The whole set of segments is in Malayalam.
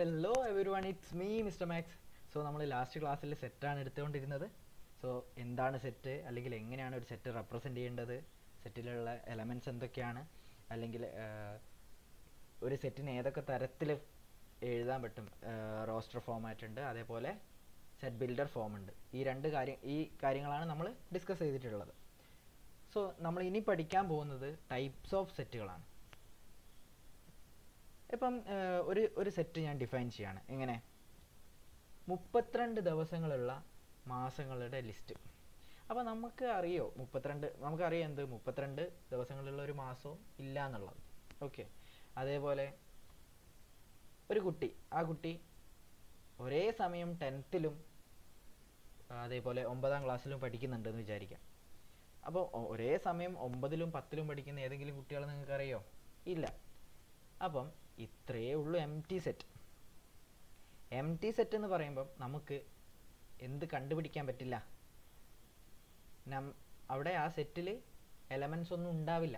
Hello everyone, it's me mister Max. So നമ്മൾ ലാസ്റ്റ് ക്ലാസ്സിൽ സെറ്റാണ് എടുത്തുകൊണ്ടിരുന്നത്. സോ എന്താണ് സെറ്റ്, അല്ലെങ്കിൽ എങ്ങനെയാണ് ഒരു സെറ്റ് റെപ്രസെൻ്റ് ചെയ്യേണ്ടത്, സെറ്റിലുള്ള എലമെൻറ്റ്സ് എന്തൊക്കെയാണ്, അല്ലെങ്കിൽ ഒരു സെറ്റിന് ഏതൊക്കെ തരത്തിൽ എഴുതാൻ പറ്റും. റോസ്റ്റർ ഫോമാറ്റ് ഉണ്ട്, അതേപോലെ സെറ്റ് ബിൽഡർ ഫോം ഉണ്ട്. ഈ കാര്യങ്ങളാണ് നമ്മൾ ഡിസ്കസ് ചെയ്തിട്ടുള്ളത്. സോ നമ്മൾ ഇനി പഠിക്കാൻ പോകുന്നത് ടൈപ്സ് ഓഫ് സെറ്റുകളാണ്. ഇപ്പം ഒരു സെറ്റ് ഞാൻ ഡിഫൈൻ ചെയ്യാണ്. എങ്ങനെ? 32 ദിവസങ്ങളുള്ള മാസങ്ങളുടെ ലിസ്റ്റ്. അപ്പോൾ നമുക്കറിയാം എന്ത് 32 ദിവസങ്ങളുള്ള ഒരു മാസവും ഇല്ല എന്നുള്ളത്. ഓക്കെ. അതേപോലെ ഒരു കുട്ടി, ആ കുട്ടി ഒരേ സമയം 10th-ലും അതേപോലെ 9ാം ക്ലാസ്സിലും പഠിക്കുന്നുണ്ടെന്ന് വിചാരിക്കാം. അപ്പോൾ ഒരേ സമയം 9ലും 10ലും പഠിക്കുന്ന ഏതെങ്കിലും കുട്ടികളെ നിങ്ങൾക്കറിയോ? ഇല്ല. അപ്പം ഇത്രയേ ഉള്ളൂ എംപ്റ്റി സെറ്റ്. എംപ്റ്റി സെറ്റ് എന്ന് പറയുമ്പം നമുക്ക് എന്ത് കണ്ടുപിടിക്കാൻ പറ്റില്ല? അവിടെ ആ സെറ്റിൽ എലമെൻറ്റ്സ് ഒന്നും ഉണ്ടാവില്ല.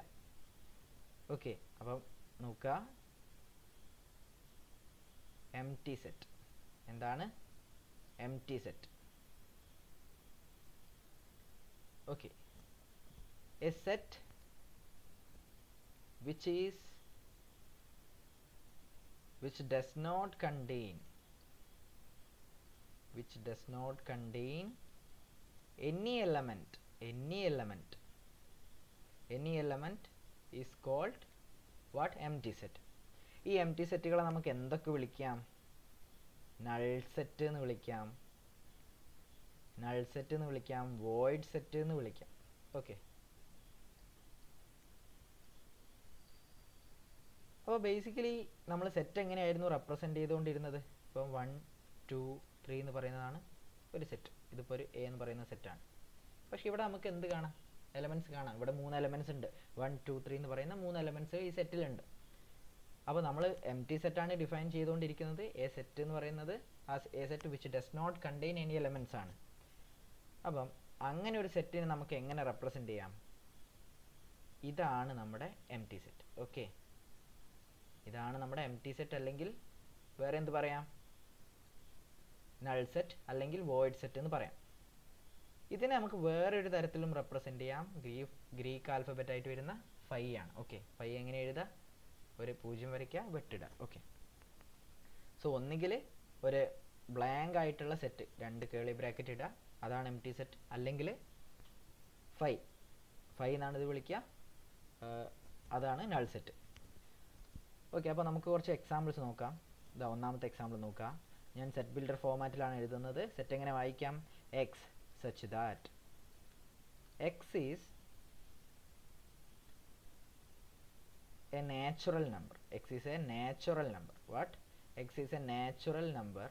ഓക്കെ. അപ്പം നോക്കുക, എംപ്റ്റി സെറ്റ് എന്താണ്? Empty set. Okay. A set which does not contain any element is called what? Empty set. ഈ എംപ്റ്റി സെറ്റുകളെ നമുക്ക് എന്തൊക്കെ വിളിക്കാം? നൾ സെറ്റ് എന്ന് വിളിക്കാം, വോയിഡ് സെറ്റ് എന്ന് വിളിക്കാം. ഓക്കെ. അപ്പോൾ ബേസിക്കലി നമ്മൾ സെറ്റ് എങ്ങനെയായിരുന്നു റെപ്രസെൻ്റ് ചെയ്തുകൊണ്ടിരുന്നത്? ഇപ്പം 1 2 3 എന്ന് പറയുന്നതാണ് ഒരു സെറ്റ്. ഇതിപ്പോൾ ഒരു എ എന്ന് പറയുന്ന സെറ്റാണ്. പക്ഷേ ഇവിടെ നമുക്ക് എന്ത് കാണാം? എലമെൻറ്റ്സ് കാണാം. ഇവിടെ 3 എലമെൻറ്റ്സ് ഉണ്ട്. 1 2 3 എന്ന് പറയുന്ന 3 എലമെൻറ്റ്സ് ഈ സെറ്റിലുണ്ട്. അപ്പോൾ നമ്മൾ എംപ്റ്റി സെറ്റാണ് ഡിഫൈൻ ചെയ്തുകൊണ്ടിരിക്കുന്നത്. എ സെറ്റ് എന്ന് പറയുന്നത് a set which does not contain any elements ആണ്. അപ്പം അങ്ങനെ ഒരു സെറ്റിനെ നമുക്ക് എങ്ങനെ റെപ്രസെൻ്റ് ചെയ്യാം? ഇതാണ് നമ്മുടെ എംപ്റ്റി സെറ്റ്. ഓക്കെ. ഇതാണ് നമ്മുടെ എംപ്റ്റി സെറ്റ്, അല്ലെങ്കിൽ വേറെ എന്ത് പറയാം? നൾ സെറ്റ് അല്ലെങ്കിൽ വോയിഡ് സെറ്റ് എന്ന് പറയാം. ഇതിനെ നമുക്ക് വേറൊരു തരത്തിലും റെപ്രസെൻ്റ് ചെയ്യാം. ഗ്രീക്ക് ആൽഫബറ്റ് ആയിട്ട് വരുന്ന ഫൈ ആണ്. ഓക്കെ. ഫൈ എങ്ങനെ എഴുതുക? ഒരു 0 വരയ്ക്കുക, വെട്ടിടുക. ഓക്കെ. സോ ഒന്നുകിൽ ഒരു ബ്ലാങ്ക് ആയിട്ടുള്ള സെറ്റ്, 2 കേളി ബ്രാക്കറ്റ് ഇടുക, അതാണ് എംപ്റ്റി സെറ്റ്. അല്ലെങ്കിൽ ഫൈ എന്നാണ് ഇത് വിളിക്കുക, അതാണ് നൾ സെറ്റ്. ഓക്കെ. അപ്പോൾ നമുക്ക് കുറച്ച് എക്സാമ്പിൾസ് നോക്കാം. ഒന്നാമത്തെ എക്സാമ്പിൾ നോക്കാം. ഞാൻ സെറ്റ് ബിൽഡർ ഫോമാറ്റിലാണ് എഴുതുന്നത്. സെറ്റ് എങ്ങനെ വായിക്കാം? X such that x is a natural number. What? X is a natural number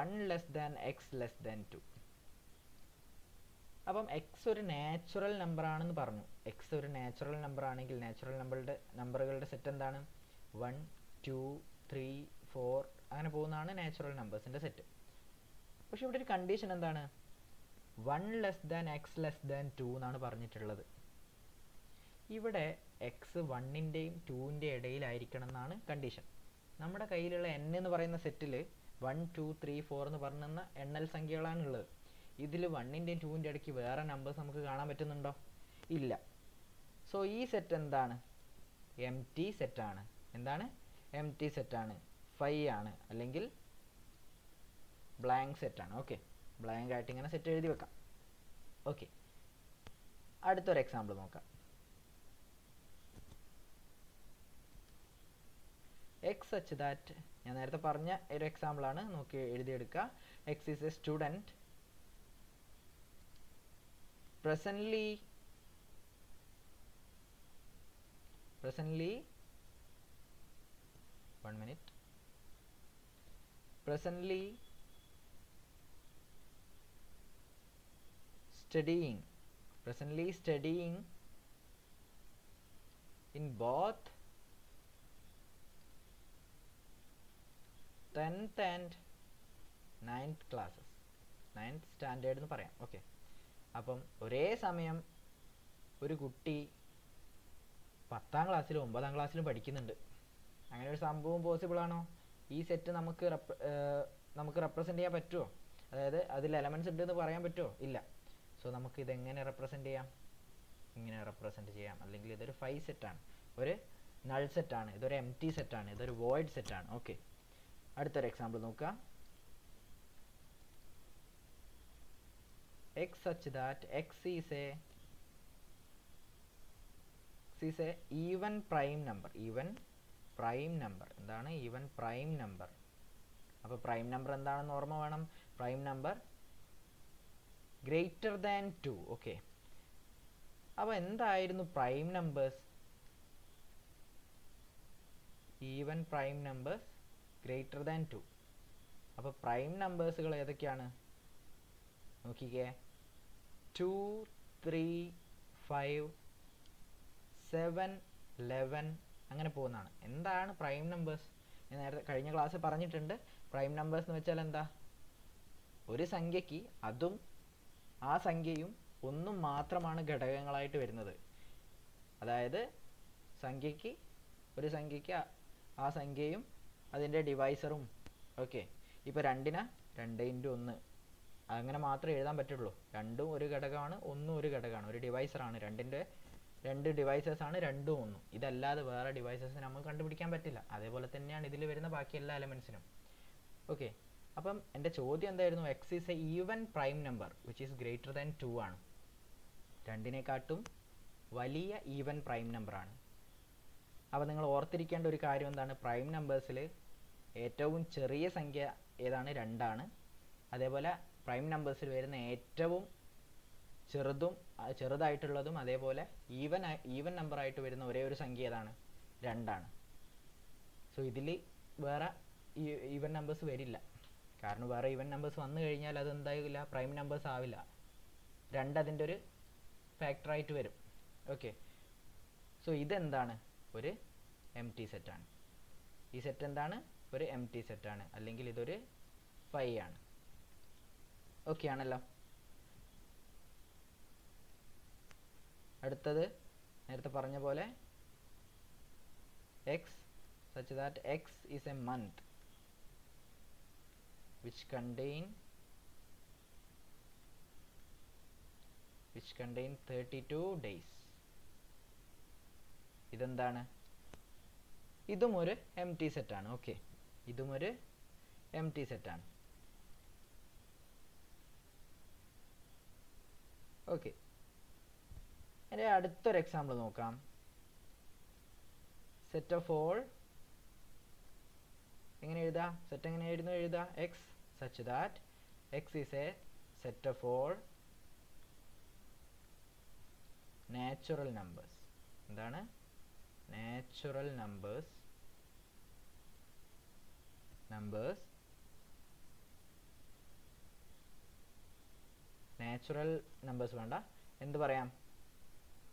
1 less than x less than 2. അപ്പം എക്സ് ഒരു നാച്ചുറൽ നമ്പർ ആണെന്ന് പറഞ്ഞു. എക്സ് ഒരു നാച്ചുറൽ നമ്പർ ആണെങ്കിൽ നാച്ചുറൽ നമ്പറുകളുടെ സെറ്റ് എന്താണ്? 1 2 3 4 അങ്ങനെ പോകുന്നതാണ് നാച്ചുറൽ നമ്പേഴ്സിൻ്റെ സെറ്റ്. പക്ഷെ ഇവിടെ ഒരു കണ്ടീഷൻ എന്താണ്? 1 less than x less than 2 എന്നാണ് പറഞ്ഞിട്ടുള്ളത്. ഇവിടെ എക്സ് 1ൻ്റെയും 2ൻ്റെയും ഇടയിലായിരിക്കണം എന്നാണ് കണ്ടീഷൻ. നമ്മുടെ കയ്യിലുള്ള n എന്ന് പറയുന്ന സെറ്റിൽ 1 2 3 4 എന്ന് പറയുന്ന എണ്ണൽ സംഖ്യകളാണുള്ളത്. ഇതിൽ 1ൻ്റെയും 2ൻ്റെയും ഇടയ്ക്ക് വേറെ നമ്പേഴ്സ് നമുക്ക് കാണാൻ പറ്റുന്നുണ്ടോ? ഇല്ല. സോ ഈ സെറ്റ് എന്താണ്? എംപ്റ്റി സെറ്റാണ്. എന്താണ്? എംപ്റ്റി സെറ്റാണ്. ഫൈ ആണ്, അല്ലെങ്കിൽ ബ്ലാങ്ക് സെറ്റാണ്. ഓക്കെ. ബ്ലാങ്ക് ആയിട്ട് ഇങ്ങനെ സെറ്റ് എഴുതി വെക്കാം. ഓക്കെ. അടുത്തൊരു എക്സാമ്പിൾ നോക്കാം. എക്സ് സച്ച് ദാറ്റ്, ഞാൻ നേരത്തെ പറഞ്ഞ ഒരു എക്സാമ്പിളാണ്, നോക്കി എഴുതിയെടുക്കുക. X is a student presently 1 minute presently studying in both 10th and 9th classes, 9th standard എന്ന് പറയാം. ഓക്കെ. അപ്പം ഒരേ സമയം ഒരു കുട്ടി 10ാം ക്ലാസ്സിലും 9ാം ക്ലാസ്സിലും പഠിക്കുന്നുണ്ട്. അങ്ങനെ ഒരു സംഭവം പോസിബിൾ ആണോ? ഈ സെറ്റ് നമുക്ക് റെപ്രസെൻ്റ് ചെയ്യാൻ പറ്റുമോ? അതായത് അതിൽ എലമെൻറ്റ്സ് ഉണ്ടെന്ന് പറയാൻ പറ്റുമോ? ഇല്ല. സോ നമുക്ക് ഇതെങ്ങനെ റെപ്രസെൻ്റ് ചെയ്യാം? ഇങ്ങനെ റെപ്രസെൻ്റ് ചെയ്യാം. അല്ലെങ്കിൽ ഇതൊരു ഫൈ സെറ്റാണ്, ഒരു നൾ സെറ്റാണ്, ഇതൊരു എം ടി സെറ്റാണ്, ഇതൊരു വോയിഡ് സെറ്റാണ്. ഓക്കെ, അടുത്തൊരു എക്സാമ്പിൾ നോക്കുക. x such that x is a even prime number. Even prime number. എന്താണ് ഈവൻ പ്രൈം നമ്പർ? അപ്പോൾ പ്രൈം നമ്പർ എന്താണെന്ന് ഓർമ്മ വേണം. Prime number greater than 2. Okay, അപ്പോൾ എന്തായിരുന്നു prime numbers? Even prime numbers greater than 2. അപ്പോൾ പ്രൈം നമ്പേഴ്സുകൾ ഏതൊക്കെയാണ് നോക്കിക്കേ. 2, 3, 5, 7, 11 അങ്ങനെ പോകുന്നതാണ്. എന്താണ് പ്രൈം നമ്പേഴ്സ്? ഞാൻ നേരത്തെ കഴിഞ്ഞ ക്ലാസ്സിൽ പറഞ്ഞിട്ടുണ്ട്. പ്രൈം നമ്പേഴ്സ് എന്ന് വെച്ചാൽ എന്താ? ഒരു സംഖ്യയ്ക്ക് അതും ആ സംഖ്യയും ഒന്നും മാത്രമാണ് ഘടകങ്ങളായിട്ട് വരുന്നത്. അതായത് ഒരു സംഖ്യയ്ക്ക് ആ സംഖ്യയും അതിൻ്റെ ഡിവൈസറും. ഓക്കെ, ഇപ്പോൾ 2ന് 2 × 1 അങ്ങനെ മാത്രമേ എഴുതാൻ പറ്റുള്ളൂ. 2ഉം ഒരു ഘടകമാണ്, 1ഉം ഒരു ഘടകമാണ്, ഒരു ഡിവൈസറാണ്. 2 ഡിവൈസേഴ്സാണ് 2ഉം 1ഉം. ഇതല്ലാതെ വേറെ ഡിവൈസേഴ്സ് നമുക്ക് കണ്ടുപിടിക്കാൻ പറ്റില്ല. അതേപോലെ തന്നെയാണ് ഇതിൽ വരുന്ന ബാക്കി എല്ലാ എലമെൻസിനും. ഓക്കെ, അപ്പം എൻ്റെ ചോദ്യം എന്തായിരുന്നു? X is A even prime number which is greater than 2 ആണ്. 2നെക്കാട്ടും വലിയ ഈവൻ പ്രൈം നമ്പറാണ്. അപ്പോൾ നിങ്ങൾ ഓർത്തിരിക്കേണ്ട ഒരു കാര്യം എന്താണ്? പ്രൈം നമ്പേഴ്സിൽ ഏറ്റവും ചെറിയ സംഖ്യ ഏതാണ്? 2 ആണ്. അതേപോലെ പ്രൈം നമ്പേഴ്സിൽ വരുന്ന ഏറ്റവും ചെറുതായിട്ടുള്ളതും അതേപോലെ ഈവൻ നമ്പറായിട്ട് വരുന്ന ഒരേ ഒരു സംഖ്യ ഏതാണ്? 2 ആണ്. സോ ഇതിൽ വേറെ ഈവൻ നമ്പേഴ്സ് വരില്ല. കാരണം വേറെ ഈവൻ നമ്പേഴ്സ് വന്നു കഴിഞ്ഞാൽ അത് എന്തായില്ല? പ്രൈം നമ്പേഴ്സ് ആവില്ല. 2 അതിൻ്റെ ഒരു ഫാക്ടറായിട്ട് വരും. ഓക്കെ, സോ ഇതെന്താണ്? ഒരു എം ടി സെറ്റാണ്. ഈ സെറ്റ് എന്താണ്? ഒരു എം ടി സെറ്റാണ്, അല്ലെങ്കിൽ ഇതൊരു ഫൈ ആണ്. ഓക്കെ ആണല്ലോ. അടുത്തത് നേരത്തെ പറഞ്ഞ പോലെ x such that x is a month which contain 32 days. ഇതെന്താണ്? ഇതും ഒരു എം ടി സെറ്റാണ്. ഓക്കെ, ഇതും ഒരു എം ടി സെറ്റാണ്. ഓക്കെ, എൻ്റെ അടുത്തൊരു എക്സാമ്പിൾ നോക്കാം. സെറ്റ് ഓഫ് ഓൾ എങ്ങനെ എഴുതാം? സെറ്റ് എങ്ങനെയായിരുന്നു എഴുതുക? X such that x is a set of all natural numbers. എന്താണ്? നാച്ചുറൽ നമ്പേഴ്സ് വേണ്ട, എന്ത് പറയാം?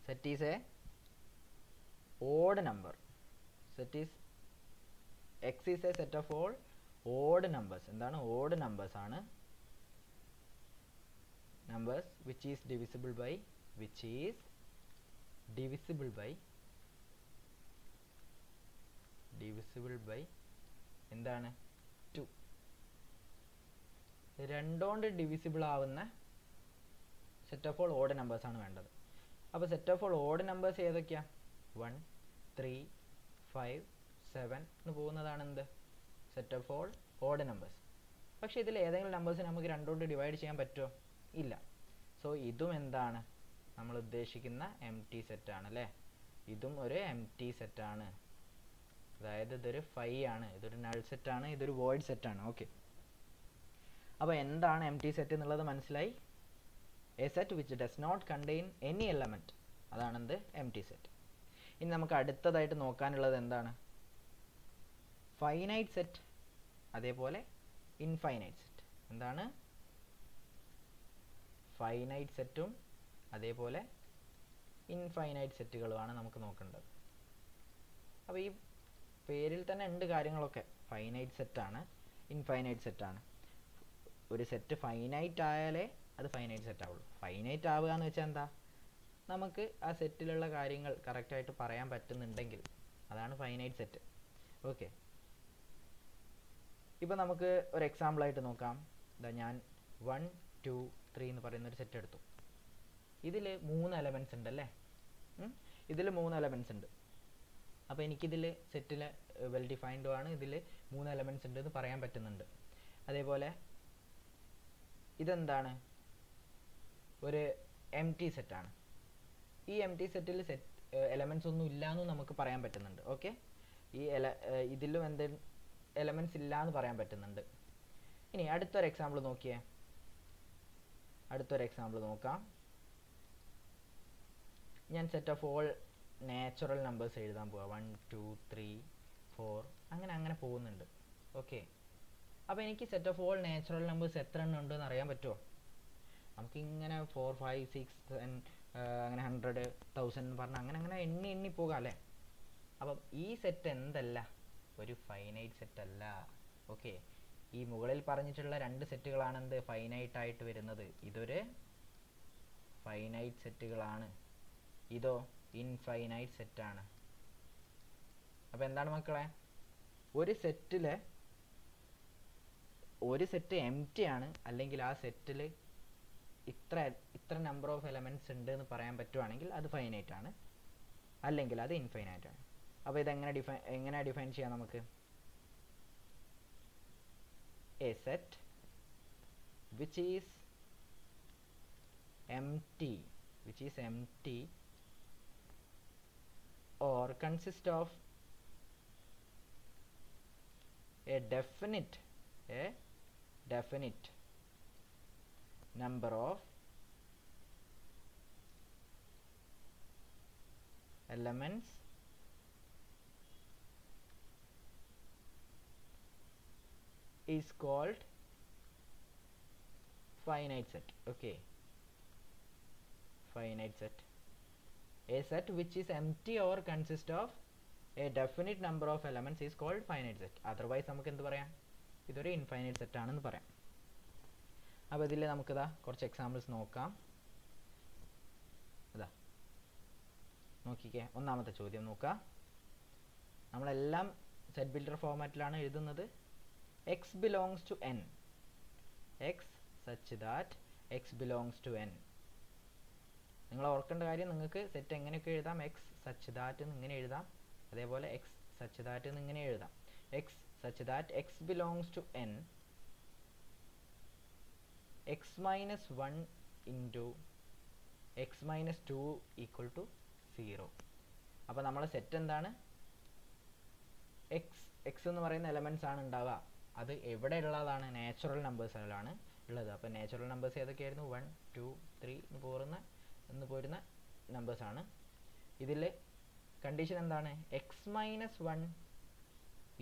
Set is a odd number. X is a set of all odd numbers. എന്താണ്? ഓഡ് നമ്പേഴ്സ് ആണ്. Numbers which is divisible by എന്താണ്? 2. 2 കൊണ്ട് ഡിവിസിബിൾ ആവുന്ന set of all odd numbers ആണ് വേണ്ടത്. അപ്പോൾ set of all odd numbers ഏതൊക്കെയാണ്? 1, 3, 5, 7 എന്ന് പോകുന്നതാണ് എന്ത്? Set of all odd numbers. പക്ഷേ ഇതിൽ ഏതെങ്കിലും നമ്പേഴ്സ് നമുക്ക് 2 കൊണ്ട് ഡിവൈഡ് ചെയ്യാൻ പറ്റുമോ? ഇല്ല. സോ ഇതും എന്താണ്? നമ്മൾ ഉദ്ദേശിക്കുന്ന എം ടി സെറ്റാണ് അല്ലേ? ഇതും ഒരു എം ടി സെറ്റാണ്. അതായത് ഇതൊരു ഫൈ ആണ്, ഇതൊരു നൾ സെറ്റാണ്, ഇതൊരു വോയിഡ് സെറ്റാണ്. ഓക്കെ, അപ്പോൾ എന്താണ് എം ടി സെറ്റ് എന്നുള്ളത് മനസ്സിലായി. A set which does not contain any element, അതാണെന്ത്? Empty set. ഇനി നമുക്ക് അടുത്തതായിട്ട് നോക്കാനുള്ളത് എന്താണ്? ഫൈനൈറ്റ് സെറ്റ് അതേപോലെ ഇൻഫൈനൈറ്റ് സെറ്റ്. എന്താണ്? ഫൈനൈറ്റ് സെറ്റും അതേപോലെ ഇൻഫൈനൈറ്റ് സെറ്റുകളുമാണ് നമുക്ക് നോക്കേണ്ടത്. അപ്പോൾ ഈ പേരിൽ തന്നെ ഉണ്ട് കാര്യങ്ങളൊക്കെ. ഫൈനൈറ്റ് സെറ്റാണ്, ഇൻഫൈനൈറ്റ് സെറ്റാണ്. ഒരു സെറ്റ് ഫൈനൈറ്റ് ആയാലേ അത് ഫൈനൈറ്റ് സെറ്റ് ആവുള്ളൂ. ഫൈനൈറ്റ് ആവുക എന്ന് വെച്ചാൽ എന്താ? നമുക്ക് ആ സെറ്റിലുള്ള കാര്യങ്ങൾ കറക്റ്റായിട്ട് പറയാൻ പറ്റുന്നുണ്ടെങ്കിൽ അതാണ് ഫൈനൈറ്റ് സെറ്റ്. ഓക്കെ, ഇപ്പോൾ നമുക്ക് ഒരു എക്സാമ്പിളായിട്ട് നോക്കാം. ഞാൻ 1 2 3 എന്ന് പറയുന്ന ഒരു സെറ്റ് എടുത്തു. ഇതിൽ 3 എലമെൻറ്റ്സ് ഉണ്ട് അല്ലേ? ഇതിൽ 3 എലമെൻറ്റ്സ് ഉണ്ട്. അപ്പോൾ എനിക്കിതിൽ സെറ്റിൽ വെൽ ഡിഫൈൻഡും ആണ്, ഇതിൽ 3 എലമെൻറ്റ്സ് ഉണ്ട് എന്ന് പറയാൻ പറ്റുന്നുണ്ട്. അതേപോലെ ഇതെന്താണ്? ഒരു എം ടി സെറ്റാണ്. ഈ എം ടി സെറ്റിൽ എലമെൻറ്റ്സ് ഒന്നും ഇല്ല എന്നും നമുക്ക് പറയാൻ പറ്റുന്നുണ്ട്. ഓക്കെ, ഈ ഇതിലും എലമെൻറ്റ്സ് ഇല്ല എന്ന് പറയാൻ പറ്റുന്നുണ്ട്. ഇനി അടുത്തൊരു എക്സാമ്പിൾ നോക്കിയേ. അടുത്തൊരു എക്സാമ്പിൾ നോക്കാം. ഞാൻ set of all natural numbers എഴുതാൻ പോവാം. 1 2 3 4 അങ്ങനെ പോകുന്നുണ്ട്. ഓക്കെ, അപ്പോൾ എനിക്ക് set of all natural numbers എത്ര എണ്ണം ഉണ്ടെന്ന് അറിയാൻ പറ്റുമോ? നമുക്കിങ്ങനെ 4 5 6 10 അങ്ങനെ 100 1000 എന്ന് പറഞ്ഞാൽ അങ്ങനെ എണ്ണി പോകാം അല്ലേ? അപ്പം ഈ സെറ്റ് എന്തല്ല? ഒരു ഫൈനൈറ്റ് സെറ്റ് അല്ല. ഓക്കെ, ഈ മുകളിൽ പറഞ്ഞിട്ടുള്ള 2 സെറ്റുകളാണ് എന്ത്? ഫൈനൈറ്റ് ആയിട്ട് വരുന്നത്. ഇതൊരു ഫൈനൈറ്റ് സെറ്റുകളാണ്, ഇതോ ഇൻഫൈനൈറ്റ് സെറ്റാണ്. അപ്പോൾ എന്താണ് മക്കളെ? ഒരു സെറ്റ് എം ടി ആണ്, അല്ലെങ്കിൽ ആ സെറ്റിൽ ഇത്ര നമ്പർ ഓഫ് എലമെൻറ്റ്സ് ഉണ്ട് എന്ന് പറയാൻ പറ്റുവാണെങ്കിൽ അത് ഫൈനൈറ്റ് ആണ്, അല്ലെങ്കിൽ അത് ഇൻഫൈനൈറ്റ് ആണ്. അപ്പോൾ ഇതെങ്ങനെ ഡിഫൈൻ ചെയ്യാം നമുക്ക്? A set which is empty or consist of a definite number of elements is called finite set. Okay, finite set. A set which is empty or consist of a definite number of elements is called finite set. Otherwise നമുക്ക് എന്ത് പറയാം? ഇതൊരു ഇൻഫൈനൈറ്റ് സെറ്റ് ആണെന്ന് പറയാം. അപ്പോൾ ഇതിൽ നമുക്കിതാ കുറച്ച് എക്സാമ്പിൾസ് നോക്കാം. ഇതാ നോക്കിക്കേ. ഒന്നാമത്തെ ചോദ്യം നോക്കാം. നമ്മളെല്ലാം സെറ്റ് ബിൽഡർ ഫോർമാറ്റിലാണ് എഴുതുന്നത്. x belongs to n, x such that x belongs to n. നിങ്ങൾ ഓർക്കേണ്ട കാര്യം, നിങ്ങൾക്ക് സെറ്റ് എങ്ങനെയൊക്കെ എഴുതാം. x such that എന്ന് ഇങ്ങനെ എഴുതാം, അതേപോലെ x such that എന്ന് ഇങ്ങനെ എഴുതാം. x such that x belongs to n, x minus 1 into x minus 2 equal to 0. അപ്പോൾ നമ്മളെ സെറ്റ് എന്താണ്? x എന്ന് പറയുന്ന എലമെൻറ്റ്സ് ആണ് ഉണ്ടാവുക. അത് എവിടെ ഉള്ളതാണ്? നാച്ചുറൽ നമ്പേഴ്സിലാണ് ഉള്ളത്. അപ്പോൾ നാച്ചുറൽ നമ്പേഴ്സ് ഏതൊക്കെയായിരുന്നു? 1 2 3 എന്ന് പോരുന്ന നമ്പേഴ്സാണ്. ഇതിൽ കണ്ടീഷൻ എന്താണ്? X minus 1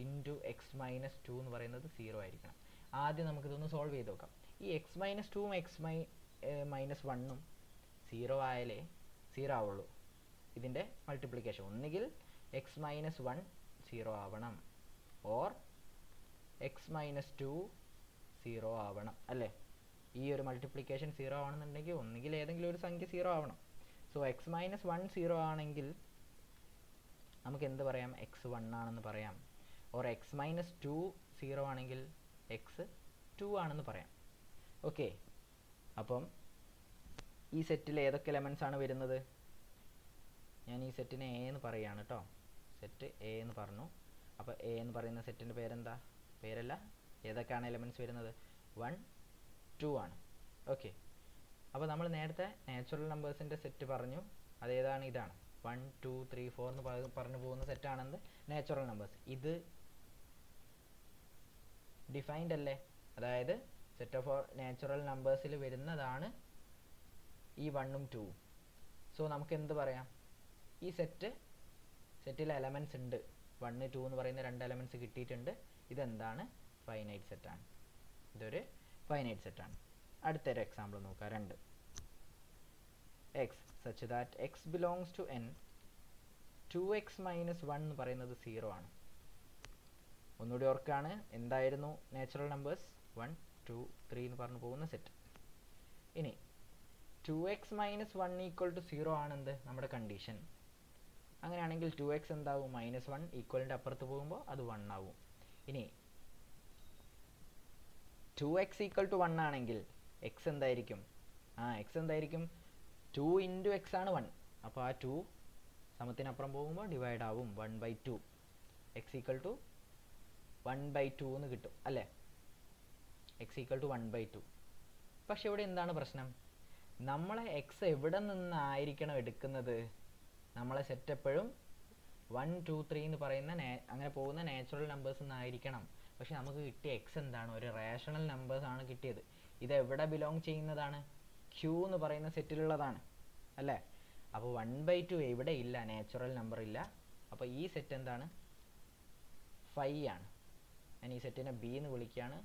into X minus 2 എന്ന് പറയുന്നത് 0 ആയിരിക്കണം. ആദ്യം നമുക്കിതൊന്ന് സോൾവ് ചെയ്ത് നോക്കാം. ഈ എക്സ് മൈനസ് 2ഉം എക്സ് മൈനസ് 1ഉം 0 ആയാലേ 0 ആവുള്ളൂ. ഇതിൻ്റെ മൾട്ടിപ്ലിക്കേഷൻ ഒന്നുകിൽ എക്സ് മൈനസ് 1 0 ആവണം, ഓർ എക്സ് മൈനസ് 2 0 ആവണം അല്ലേ? ഈ ഒരു മൾട്ടിപ്ലിക്കേഷൻ 0 ആവണമെന്നുണ്ടെങ്കിൽ ഒന്നുകിൽ ഏതെങ്കിലും ഒരു സംഖ്യ 0 ആവണം. സോ എക്സ് മൈനസ് 1 0 ആണെങ്കിൽ നമുക്ക് എന്ത് പറയാം? എക്സ് 1 ആണെന്ന് പറയാം. ഓർ എക്സ് മൈനസ് 2 0 ആണെങ്കിൽ എക്സ് 2 ആണെന്ന് പറയാം. ഓക്കെ, അപ്പം ഈ സെറ്റിൽ ഏതൊക്കെ എലമെൻറ്റ്സ് ആണ് വരുന്നത്? ഞാൻ ഈ സെറ്റിനെ എ എന്ന് പറയുകയാണ് കേട്ടോ. സെറ്റ് എ എന്ന് പറഞ്ഞു. അപ്പോൾ എ എന്ന് പറയുന്ന സെറ്റിൻ്റെ പേരെന്താ? പേരല്ല, ഏതൊക്കെയാണ് എലമെൻറ്റ്സ് വരുന്നത്? 1 2 ആണ്. ഓക്കെ, അപ്പോൾ നമ്മൾ നേരത്തെ നാച്ചുറൽ നമ്പേഴ്സിൻ്റെ സെറ്റ് പറഞ്ഞു. അതേതാണ്? ഇതാണ് 1 2 3 4 എന്ന് പറഞ്ഞു പോകുന്ന സെറ്റാണെന്ത്? Natural numbers. ഇത് ഡിഫൈൻഡ് അല്ലേ? അതായത് സെറ്റ് ഓഫ് നാച്ചുറൽ നമ്പേഴ്സിൽ വരുന്നതാണ് ഈ 1ഉം 2ഉം. സോ നമുക്ക് എന്ത് പറയാം? ഈ സെറ്റിൽ എലമെൻറ്റ്സ് ഉണ്ട്. 1 2 എന്ന് പറയുന്ന 2 എലമെൻറ്റ്സ് കിട്ടിയിട്ടുണ്ട്. ഇതെന്താണ്? ഫൈനൈറ്റ് സെറ്റാണ്. ഇതൊരു ഫൈനൈറ്റ് സെറ്റാണ്. അടുത്തൊരു എക്സാമ്പിൾ നോക്കാം. 2 x such that x belongs to N, 2x minus 1 എന്ന് പറയുന്നത് 0 ആണ്. ഒന്നുകൂടി ഓർക്കാണ്, എന്തായിരുന്നു നാച്ചുറൽ നമ്പേഴ്സ്? 1 2 3 എന്ന് പറഞ്ഞു പോകുന്ന സെറ്റ്. ഇനി 2x മൈനസ് 1 ഈക്വൽ ടു 0 ആണെന്ത്? നമ്മുടെ കണ്ടീഷൻ. അങ്ങനെയാണെങ്കിൽ 2x എന്താവും? -1 ഈക്വലിൻ്റെ അപ്പുറത്ത് പോകുമ്പോൾ അത് 1 ആവും. ഇനി 2x = 1 ആണെങ്കിൽ x എന്തായിരിക്കും? x എന്തായിരിക്കും? 2 × x ആണ് 1. അപ്പോൾ ആ 2 സമത്തിനപ്പുറം പോകുമ്പോൾ ഡിവൈഡ് ആവും 1/2. x = 1/2 എന്ന് കിട്ടും അല്ലേ? x = 1/2. പക്ഷെ ഇവിടെ എന്താണ് പ്രശ്നം? നമ്മളെ x എവിടെ നിന്നായിരിക്കണം എടുക്കുന്നത്? നമ്മളെ സെറ്റ് എപ്പോഴും 1 2 3 എന്ന് പറയുന്ന അങ്ങനെ പോകുന്ന നാച്ചുറൽ നമ്പേഴ്സ് നിന്നായിരിക്കണം. പക്ഷെ നമുക്ക് കിട്ടിയ x എന്താണ്? ഒരു റേഷണൽ നമ്പേഴ്സ് ആണ് കിട്ടിയത്. ഇത് എവിടെ ബിലോങ് ചെയ്യുന്നതാണ്? q എന്ന് പറയുന്ന സെറ്റിലുള്ളതാണ് അല്ലേ? അപ്പോൾ 1/2 എവിടെ ഇല്ല, നാച്ചുറൽ നമ്പർ ഇല്ല. അപ്പോൾ ഈ സെറ്റ് എന്താണ്? 5 ആണ്. ഞാൻ ഈ സെറ്റിനെ b എന്ന് വിളിക്കുകയാണ്.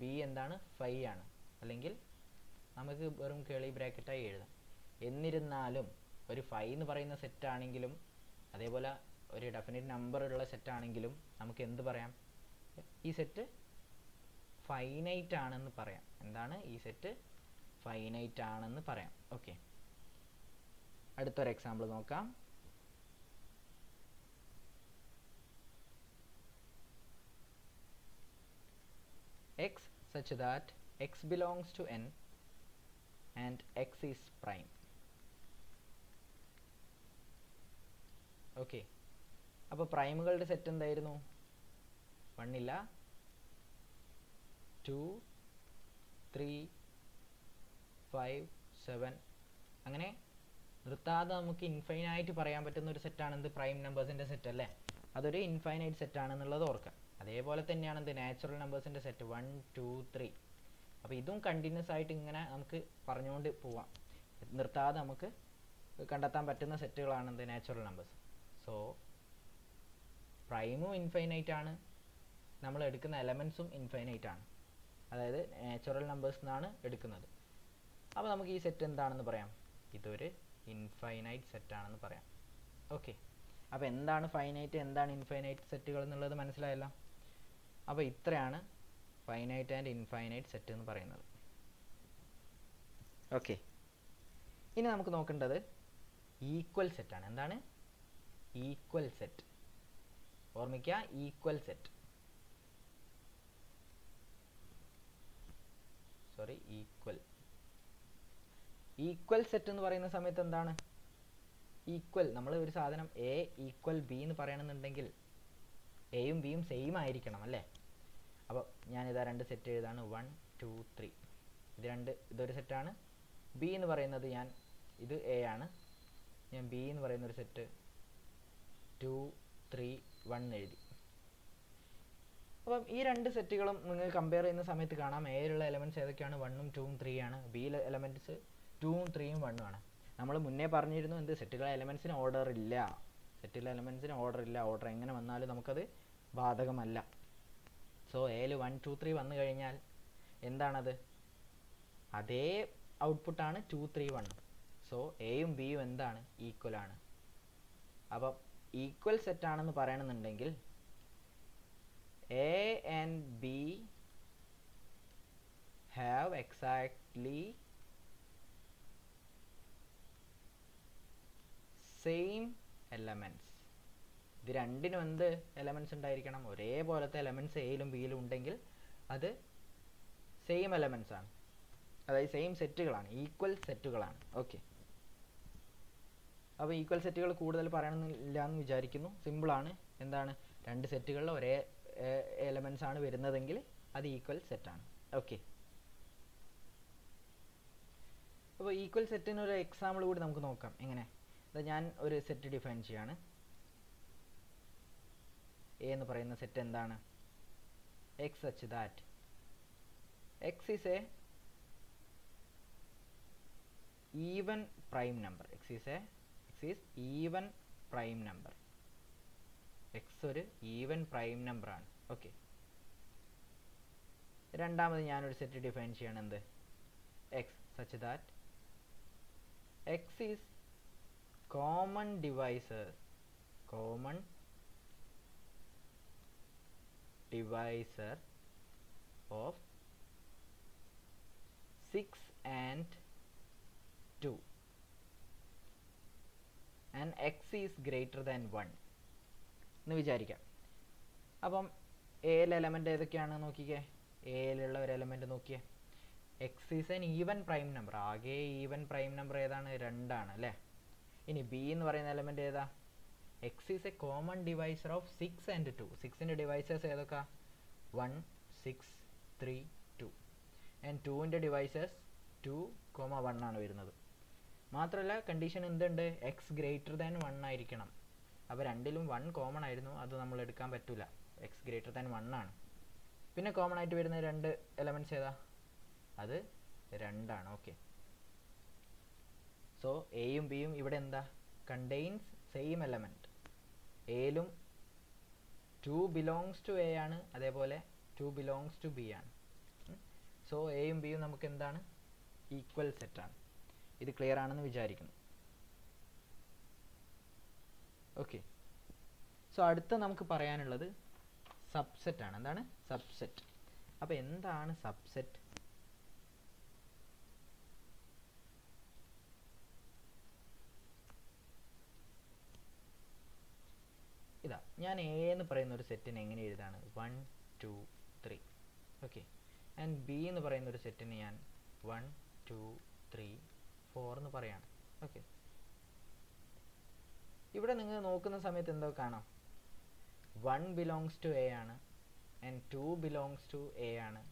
b എന്താണ്? 5 ആണ്. അല്ലെങ്കിൽ നമുക്ക് വെറും കേളി ബ്രാക്കറ്റായി എഴുതാം. എന്നിരുന്നാലും ഒരു 5 എന്ന് പറയുന്ന സെറ്റ് ആണെങ്കിലും അതേപോലെ ഒരു ഡെഫിനിറ്റ് നമ്പർ ഉള്ള സെറ്റ് ആണെങ്കിലും നമുക്ക് എന്ത് പറയാം? ഈ സെറ്റ് ഫൈനൈറ്റ് ആണെന്ന് പറയാം. എന്താണ്? ഈ സെറ്റ് ഫൈനൈറ്റ് ആണെന്ന് പറയാം. ഓക്കെ, അടുത്തൊരു എക്സാമ്പിൾ നോക്കാം. x such that x belongs to n and x is prime. Okay, അപ്പോൾ പ്രൈമുകളുടെ സെറ്റ് എന്തായിരുന്നു? 1 ഇല്ല, 2 3 5 7 അങ്ങനെ നിർത്താതെ നമുക്ക് ഇൻഫൈനൈറ്റ് പറയാൻ പറ്റുന്ന ഒരു സെറ്റാണ് എന്ത്? പ്രൈം നമ്പേഴ്സിൻ്റെ സെറ്റ് അല്ലേ? അതൊരു ഇൻഫൈനൈറ്റ് സെറ്റ് ആണെന്നുള്ളത് ഓർക്കാം. അതേപോലെ തന്നെയാണ് എന്ത്? നാച്ചുറൽ നമ്പേഴ്സിൻ്റെ സെറ്റ് 1 2 3. അപ്പോൾ ഇതും കണ്ടിന്യൂസ് ആയിട്ട് ഇങ്ങനെ നമുക്ക് പറഞ്ഞുകൊണ്ട് പോവാം. നിർത്താതെ നമുക്ക് കണ്ടെത്താൻ പറ്റുന്ന സെറ്റുകളാണ് എന്ത്? Natural numbers. സോ പ്രൈമും ഇൻഫൈനൈറ്റ് ആണ്, നമ്മൾ എടുക്കുന്ന എലമെൻസും ഇൻഫൈനൈറ്റ് ആണ്. അതായത് നാച്ചുറൽ നമ്പേഴ്സ് എന്നാണ് എടുക്കുന്നത്. അപ്പോൾ നമുക്ക് ഈ സെറ്റ് എന്താണെന്ന് പറയാം? ഇതൊരു ഇൻഫൈനൈറ്റ് സെറ്റ് ആണെന്ന് പറയാം. ഓക്കെ, അപ്പോൾ എന്താണ് ഫൈനൈറ്റ്, എന്താണ് ഇൻഫൈനൈറ്റ് സെറ്റുകൾ എന്നുള്ളത് മനസ്സിലായല്ലോ. അപ്പോൾ ഇത്രയാണ് ഫൈനൈറ്റ് ആൻഡ് ഇൻഫൈനൈറ്റ് സെറ്റ് എന്ന് പറയുന്നത്. ഓക്കെ, ഇനി നമുക്ക് നോക്കേണ്ടത് ഈക്വൽ സെറ്റാണ്. എന്താണ്? Equal set. ഓർമ്മിക്കുക, equal set. Sorry, equal set എന്ന് പറയുന്ന സമയത്ത് എന്താണ്? ഈക്വൽ, നമ്മൾ ഒരു സാധനം a = b എന്ന് പറയണമെന്നുണ്ടെങ്കിൽ എയും ബിയും സെയിം ആയിരിക്കണം അല്ലേ? അപ്പോൾ ഞാനിതാ രണ്ട് സെറ്റ് എഴുതാണ്, 1 2 3. ഇതൊരു സെറ്റാണ്. ബി എന്ന് പറയുന്നത് ഇത് എ ആണ്. ഞാൻ ബി എന്ന് പറയുന്ന ഒരു സെറ്റ് 2 3 1 എഴുതി. അപ്പം ഈ രണ്ട് സെറ്റുകളും നിങ്ങൾ കമ്പയർ ചെയ്യുന്ന സമയത്ത് കാണാം, എയിലുള്ള എലമെൻറ്റ്സ് ഏതൊക്കെയാണ്? 1ഉം 2ഉം 3 ആണ്. ബിയിലെ എലമെൻറ്റ്സ് 2ഉം 3ഉം 1ഉം ആണ്. നമ്മൾ മുന്നേ പറഞ്ഞിരുന്നു എന്ത്? സെറ്റുകളെ എലമെൻറ്റ്സിന് ഓർഡർ ഇല്ല. ഓർഡർ എങ്ങനെ വന്നാലും നമുക്കത് ബാധകമല്ല. സോ എയിൽ 1 2 3 വന്നു കഴിഞ്ഞാൽ എന്താണത്? അതേ ഔട്ട്പുട്ടാണ് 2 3 1. സോ എയും ബിയും എന്താണ്? ഈക്വൽ ആണ്. അപ്പം ഈക്വൽ സെറ്റ് ആണെന്ന് പറയണമെന്നുണ്ടെങ്കിൽ A and B have exactly same elements. ഇത് രണ്ടിനും എന്ത് എലമെൻറ്റ്സ് ഉണ്ടായിരിക്കണം? ഒരേപോലത്തെ എലമെൻറ്റ്സ് എയിലും ബിയിലും ഉണ്ടെങ്കിൽ അത് സെയിം എലമെൻറ്റ്സ് ആണ്, അതായത് സെയിം സെറ്റുകളാണ്, ഈക്വൽ സെറ്റുകളാണ്. ഓക്കെ, അപ്പോൾ ഈക്വൽ സെറ്റുകൾ കൂടുതൽ പറയണമെന്നില്ല എന്ന് വിചാരിക്കുന്നു. സിമ്പിളാണ്. എന്താണ്? രണ്ട് സെറ്റുകളിൽ ഒരേ എലമെൻറ്റ്സ് ആണ് വരുന്നതെങ്കിൽ അത് ഈക്വൽ സെറ്റാണ്. ഓക്കെ, അപ്പോൾ ഈക്വൽ സെറ്റിനൊരു എക്സാമ്പിൾ കൂടി നമുക്ക് നോക്കാം. എങ്ങനെ? ഞാൻ ഒരു സെറ്റ് ഡിഫൈൻ ചെയ്യാണ്. എ എന്ന് പറയുന്ന സെറ്റ് എന്താണ്? x such that x is a even prime number. x is even prime number. x ഒരു ഈവൻ പ്രൈം നമ്പർ ആണ്. ഓക്കെ, രണ്ടാമത് ഞാനൊരു സെറ്റ് ഡിഫൈൻ ചെയ്യണം. എന്ത്? x such that x is common divisor of 6 and 2. And X is greater than 1 എന്ന് വിചാരിക്കാം. അപ്പം എയിലെ എലമെൻ്റ് ഏതൊക്കെയാണ് നോക്കിക്കേ. എയിലുള്ള ഒരു എലമെൻ്റ് നോക്കിയേ. X is N even prime number. ആകെ ഈവൻ പ്രൈം നമ്പർ ഏതാണ്? 2 ആണ് അല്ലേ. ഇനി ബി എന്ന് പറയുന്ന എലമെൻ്റ് ഏതാ? X is a common divisor of 6 and 2. 6ൻ്റെ ഡിവൈസേഴ്സ് ഏതൊക്കെ? 1, 6, 3, 2. ആൻഡ് 2ൻ്റെ ഡിവൈസേഴ്സ് 2, 1 ആണ് വരുന്നത്. മാത്രമല്ല കണ്ടീഷൻ എന്തുണ്ട്? എക്സ് ഗ്രേറ്റർ ദാൻ 1 ആയിരിക്കണം. അപ്പോൾ രണ്ടിലും 1 കോമൺ ആയിരുന്നു, അത് നമ്മൾ എടുക്കാൻ പറ്റില്ല. എക്സ് ഗ്രേറ്റർ ദാൻ 1 ആണ്. പിന്നെ കോമൺ ആയിട്ട് വരുന്ന 2 എലമെൻറ്റ്സ് ഏതാ? അത് 2 ആണ്. ഓക്കെ. സോ എയും ബിയും ഇവിടെ എന്താ? Contains same element. എയിലും 2 ബിലോങ്സ് ടു എ ആണ്, അതേപോലെ 2 ബിലോങ്സ് ടു ബി ആണ്. സോ എയും ബിയും നമുക്ക് എന്താണ്? ഈക്വൽ സെറ്റാണ്. ഇത് ക്ലിയർ ആണെന്ന് വിചാരിക്കുന്നു. ഓക്കെ. സോ അടുത്ത നമുക്ക് പറയാനുള്ളത് സബ്സെറ്റ് ആണ്. എന്താണ് സബ്സെറ്റ്? അപ്പോൾ എന്താണ് സബ്സെറ്റ്? ഇതാ ഞാൻ എ എന്ന് പറയുന്ന ഒരു സെറ്റിന് എങ്ങനെ എഴുതാണ്? 1, 2, 3. ഓക്കെ. ആൻഡ് ബി എന്ന് പറയുന്ന ഒരു സെറ്റിന് ഞാൻ 1, 2, 3, 4 എന്ന് പറയാണ്. ഓക്കെ. ഇവിടെ നിങ്ങൾ നോക്കുന്ന സമയത്ത് എന്തോ കാണാം? 1 ബിലോങ്സ് ടു എ ആണ്, ആൻഡ് 2 ബിലോങ്സ് ടു എ ആണ്,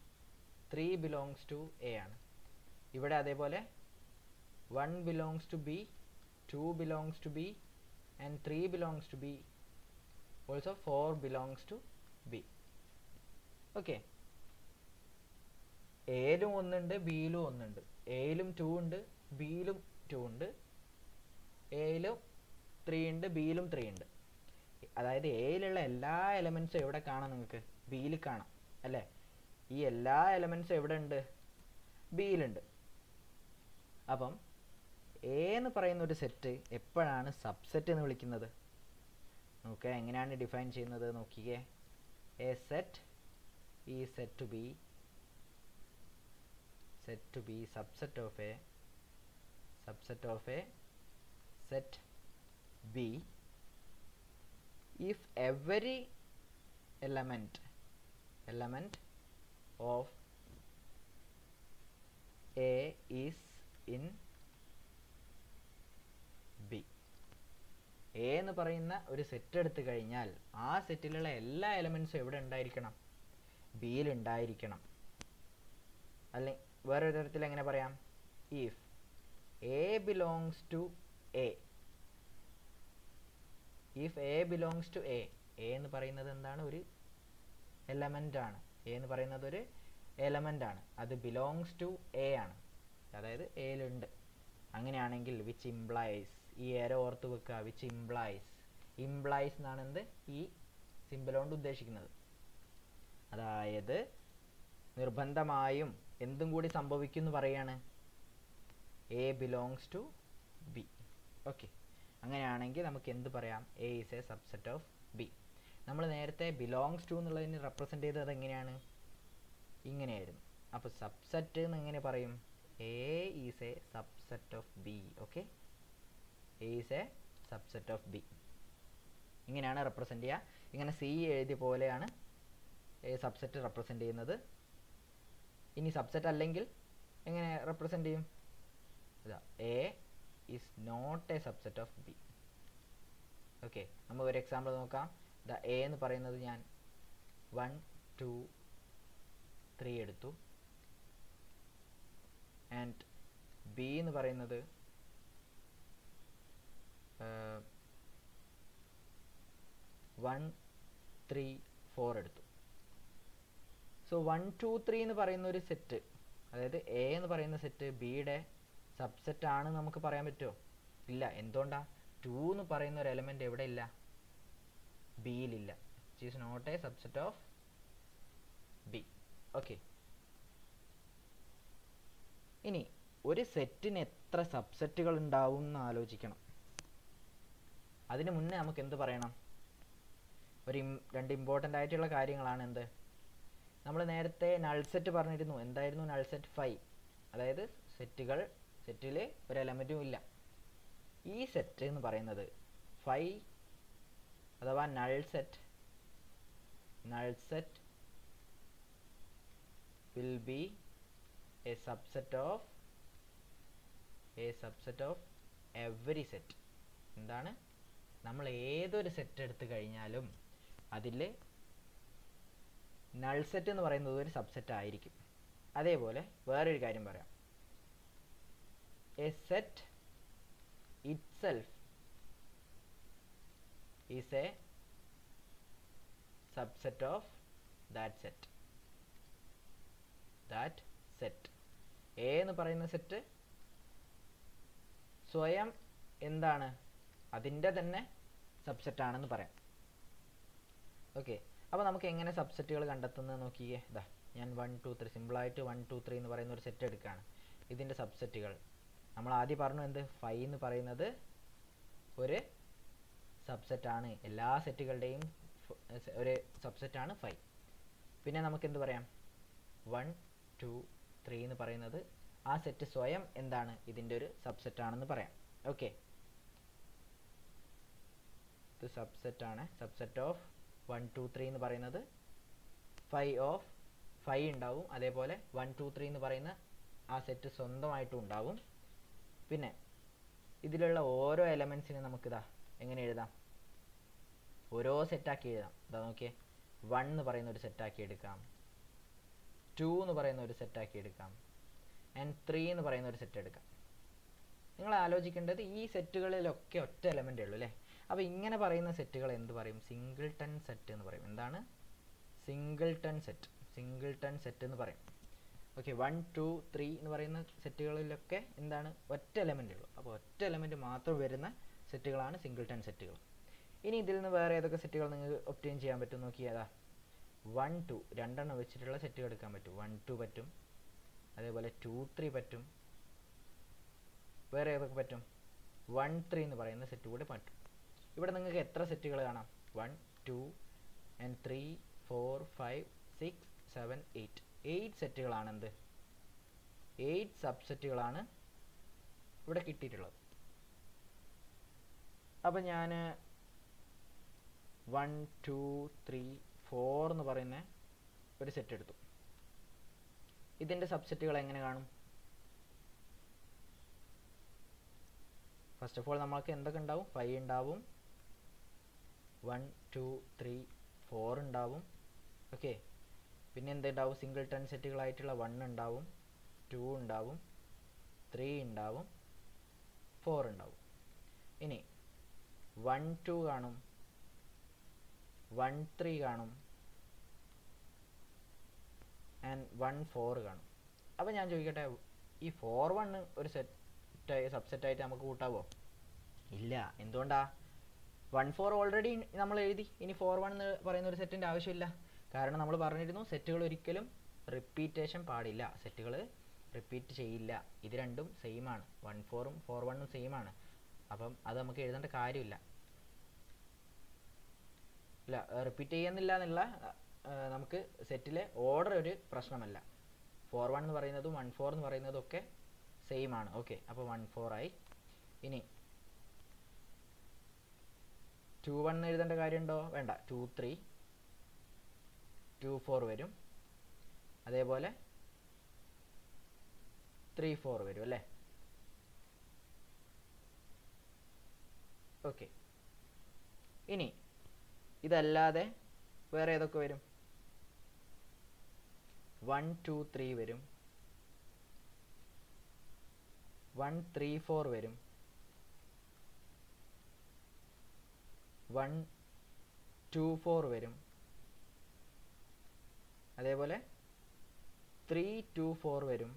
3 ബിലോങ്സ് ടു എ ആണ്. ഇവിടെ അതേപോലെ 1 belongs to B, 2 belongs to B, and 3 belongs to B. Also 4 belongs to B. Okay. എയിലും ഒന്നുണ്ട്, ബിയിലും ഒന്നുണ്ട്. എയിലും 2 ഉണ്ട്, ബിയിലും 2 ഉണ്ട്. എയിലും 3 ഉണ്ട്, ബിയിലും 3 ഉണ്ട്. അതായത് എയിലുള്ള എല്ലാ എലമെൻറ്റ്സും എവിടെ കാണാം? നിങ്ങൾക്ക് ബിയിൽ കാണാം അല്ലേ. ഈ എല്ലാ എലമെൻറ്റ്സും എവിടെ ഉണ്ട്? ബിയിലുണ്ട്. അപ്പം എ എന്ന് പറയുന്ന ഒരു സെറ്റ് എപ്പോഴാണ് സബ്സെറ്റ് എന്ന് വിളിക്കുന്നത്? നോക്കുക എങ്ങനെയാണ് ഡിഫൈൻ ചെയ്യുന്നത് നോക്കിക്കേ. എ സെറ്റ് ഈ set to B subset of a set B if every element of A is in B. A എന്ന് പറയുന്ന ഒരു സെറ്റ് എടുത്തു കഴിഞ്ഞാൽ ആ സെറ്റിലുള്ള എല്ലാ എലമെൻറ്റ്സും എവിടെ ഉണ്ടായിരിക്കണം? ബിയിൽ ഉണ്ടായിരിക്കണം. അല്ലെങ്കിൽ വേറൊരു തരത്തിൽ എങ്ങനെ പറയാം? If a belongs to A, if a belongs to A, a എന്ന് പറയുന്നത് എന്താണ്? ഒരു എലമെൻ്റ് ആണ്. എ എന്ന് പറയുന്നത് ഒരു എലമെൻ്റ് ആണ്. അത് ബിലോങ്സ് ടു എ ആണ്, അതായത് എയിലുണ്ട്. അങ്ങനെയാണെങ്കിൽ വിച്ച് ഇംപ്ലൈസ്, ഈ ഏരെ ഓർത്ത് വെക്കുക, വിച്ച് ഇംപ്ലൈസ് എന്നാണ് എന്ത് ഈ സിമ്പിൾ കൊണ്ട് ഉദ്ദേശിക്കുന്നത്. അതായത് നിർബന്ധമായും എന്തും കൂടി സംഭവിക്കും എന്ന് പറയാണ്, a belongs to B. Okay. അങ്ങനെയാണെങ്കിൽ നമുക്ക് എന്ത് പറയാം? A is a subset of B. നമ്മൾ നേരത്തെ ബിലോങ്സ് ടു എന്നുള്ളതിന് റെപ്രസെൻ്റ് ചെയ്തത് എങ്ങനെയാണ്? ഇങ്ങനെയായിരുന്നു. അപ്പോൾ സബ്സെറ്റ് എന്ന് എങ്ങനെ പറയും? A is a subset of B. Okay. A is a subset of B. ഇങ്ങനെയാണ് റെപ്രസെൻ്റ് ചെയ്യുക. ഇങ്ങനെ സി എഴുതിയ പോലെയാണ് എ സബ്സെറ്റ് റെപ്രസെൻ്റ് ചെയ്യുന്നത്. ഇനി സബ്സെറ്റ് അല്ലെങ്കിൽ എങ്ങനെ റെപ്രസെൻ്റ് ചെയ്യും? ഇതാ A is not a subset of B. Okay. നമുക്ക് ഒരു എക്സാമ്പിൾ നോക്കാം. ദ എ എന്ന് പറയുന്നത് ഞാൻ 1, 2, 3 എടുത്തു. ആൻഡ് ബി എന്ന് പറയുന്നത് 1, 3, 4 എടുത്തു. സോ 1, 2, 3 എന്ന് പറയുന്ന ഒരു സെറ്റ്, അതായത് എ എന്ന് പറയുന്ന സെറ്റ് ബിയുടെ സബ്സെറ്റ് ആണ് നമുക്ക് പറയാൻ പറ്റുമോ? ഇല്ല. എന്തുകൊണ്ടാ? 2 എന്ന് പറയുന്ന ഒരു എലമെൻ്റ് എവിടെ ഇല്ല? ബിയിലില്ല. It is not a subset of B. Okay. ഇനി ഒരു സെറ്റിന് എത്ര സബ്സെറ്റുകൾ ഉണ്ടാവും എന്ന് ആലോചിക്കണം. അതിന് മുന്നേ നമുക്ക് എന്ത് പറയണം? രണ്ട് ഇമ്പോർട്ടൻ്റ് ആയിട്ടുള്ള കാര്യങ്ങളാണ്. എന്ത്? നമ്മൾ നേരത്തെ നൾ സെറ്റ് പറഞ്ഞിരുന്നു. എന്തായിരുന്നു നൾ സെറ്റ്? 5. അതായത് സെറ്റിൽ ഒരു എലമെൻറ്റും ഇല്ല. ഈ സെറ്റ് എന്ന് പറയുന്നത് ഫൈ അഥവാ null set will be a subset of every set. എന്താണ്, നമ്മൾ ഏതൊരു സെറ്റ് എടുത്തു കഴിഞ്ഞാലും അതിൽ നൾ സെറ്റ് എന്ന് പറയുന്നത് ഒരു സബ്സെറ്റ് ആയിരിക്കും. അതേപോലെ വേറൊരു കാര്യം പറയാം, A set itself is a subset of that set. A എന്ന് പറയുന്ന സെറ്റ് സ്വയം എന്താണ്, അതിൻ്റെ തന്നെ സബ്സെറ്റ് ആണെന്ന് പറയാം. ഓക്കെ, അപ്പോൾ നമുക്ക് എങ്ങനെ സബ്സെറ്റുകൾ കണ്ടെത്തുന്നത് നോക്കിയേ. ഇതാ ഞാൻ 1 2 3 സിമ്പിളായിട്ട് 1 2 3 എന്ന് പറയുന്ന ഒരു സെറ്റ് എടുക്കുകയാണ്. ഇതിൻ്റെ സബ്സെറ്റുകൾ നമ്മൾ ആദ്യം പറഞ്ഞു, എന്ത്, ഫൈ എന്ന് പറയുന്നത് ഒരു സബ്സെറ്റാണ്, എല്ലാ സെറ്റുകളുടെയും ഒരു സബ്സെറ്റാണ് ഫൈ. പിന്നെ നമുക്ക് എന്ത് പറയാം, 1 2 3 എന്ന് പറയുന്നത് ആ സെറ്റ് സ്വയം എന്താണ്, ഇതിൻ്റെ ഒരു സബ്സെറ്റ് ആണെന്ന് പറയാം. ഓക്കെ, ഇത് സബ്സെറ്റ് ആണ്. സബ്സെറ്റ് ഓഫ് 1 2 3 എന്ന് പറയുന്നത് ഫൈ ഉണ്ടാവും. അതേപോലെ 1 2 3 എന്ന് പറയുന്ന ആ സെറ്റ് സ്വന്തമായിട്ടും ഉണ്ടാവും. പിന്നെ ഇതിലുള്ള ഓരോ എലമെൻസിനും നമുക്കിതാ എങ്ങനെ എഴുതാം, ഓരോ സെറ്റാക്കി എഴുതാം. ഇതാ നോക്കിയേ, 1 എന്ന് പറയുന്ന ഒരു സെറ്റാക്കി എടുക്കാം, 2 എന്ന് പറയുന്ന ഒരു സെറ്റാക്കി എടുക്കാം, ആൻഡ് 3 എന്ന് പറയുന്ന ഒരു സെറ്റ് എടുക്കാം. നിങ്ങൾ ആലോചിക്കേണ്ടത് ഈ സെറ്റുകളിലൊക്കെ ഒറ്റ എലമെൻ്റേ ഉള്ളൂ അല്ലേ. അപ്പോൾ ഇങ്ങനെ പറയുന്ന സെറ്റുകൾ എന്ത് പറയും, സിംഗിൾട്ടൺ സെറ്റ് എന്ന് പറയും. എന്താണ്, സിംഗിൾട്ടൺ സെറ്റ് എന്ന് പറയും. ഓക്കെ, 1 2 3 എന്ന് പറയുന്ന സെറ്റുകളിലൊക്കെ എന്താണ്, ഒറ്റ എലമെൻ്റേ ഉള്ളൂ. അപ്പോൾ ഒറ്റ എലമെൻറ്റ് മാത്രം വരുന്ന സെറ്റുകളാണ് സിംഗിൾട്ടൺ സെറ്റുകൾ. ഇനി ഇതിൽ നിന്ന് വേറെ ഏതൊക്കെ സെറ്റുകൾ നിങ്ങൾക്ക് ഒബ്റ്റെയിൻ ചെയ്യാൻ പറ്റും നോക്കിയാൽ, 1 2 രണ്ടെണ്ണം വെച്ചിട്ടുള്ള സെറ്റുകൾ എടുക്കാൻ പറ്റും. 1 2 പറ്റും, അതേപോലെ 2 3 പറ്റും. വേറെ ഏതൊക്കെ പറ്റും, 1 3 എന്ന് പറയുന്ന സെറ്റ് കൂടെ പറ്റും. ഇവിടെ നിങ്ങൾക്ക് എത്ര സെറ്റുകൾ കാണാം, 1 2 and 3 4 5 6 7 8 സെറ്റുകളാണ്. എന്ത്, 8 സബ്സെറ്റുകളാണ് ഇവിടെ കിട്ടിയിട്ടുള്ളത്. അപ്പം ഞാൻ 1 2 3 4 എന്ന് പറയുന്ന ഒരു സെറ്റ് എടുത്തു. ഇതിൻ്റെ സബ്സെറ്റുകൾ എങ്ങനെ കാണും? ഫസ്റ്റ് ഓഫ് ഓൾ നമ്മൾക്ക് എന്തൊക്കെ ഉണ്ടാവും, 5 ഉണ്ടാവും, 1 2 3 4 ഉണ്ടാവും. ഓക്കെ, പിന്നെ എന്തുണ്ടാവും, സിംഗിൾട്ടൺ സെറ്റുകളായിട്ടുള്ള 1 ഉണ്ടാവും, 2 ഉണ്ടാവും, 3 ഉണ്ടാവും, 4 ഉണ്ടാവും. ഇനി 1 2 കാണും, 1 3 കാണും, ആൻഡ് 1 4 കാണും. അപ്പോൾ ഞാൻ ചോദിക്കട്ടെ, ഈ 4 1 ഒരു സബ്സെറ്റായിട്ട് നമുക്ക് കൂട്ടാവോ? ഇല്ല. എന്തുകൊണ്ടാ? 1 4 ഓൾറെഡി നമ്മൾ എഴുതി. ഇനി 4 1 എന്ന് പറയുന്ന ഒരു സെറ്റിൻ്റെ ആവശ്യമില്ല. കാരണം നമ്മൾ പറഞ്ഞിരുന്നു, സെറ്റുകൾ ഒരിക്കലും റിപ്പീറ്റേഷൻ പാടില്ല, സെറ്റുകൾ റിപ്പീറ്റ് ചെയ്യില്ല. ഇത് രണ്ടും സെയിം ആണ്, 1 4 ഉം 4 1 ഉം സെയിം ആണ്. അപ്പം അത് നമുക്ക് എഴുതേണ്ട കാര്യമില്ല. ഇല്ല, റിപ്പീറ്റ് ചെയ്യുന്നില്ല എന്നുള്ള നമുക്ക് സെറ്റിലെ ഓർഡർ ഒരു പ്രശ്നമല്ല. 4 1 എന്ന് പറയുന്നതും 1 4 എന്ന് പറയുന്നതും ഒക്കെ സെയിം ആണ്. ഓക്കെ, അപ്പോൾ 1 4 ആയി. ഇനി 2 1 എഴുതേണ്ട കാര്യമുണ്ടോ? വേണ്ട. 2 3 2 4 വരും, അതേപോലെ 3 4 വരും അല്ലേ. ഓക്കെ, ഇനി ഇതല്ലാതെ വേറെ ഏതൊക്കെ വരും? 1 2 3 വരും, 1 3 4 വരും, 1 2 4 വരും, അതേപോലെ 3 2 4 വരും.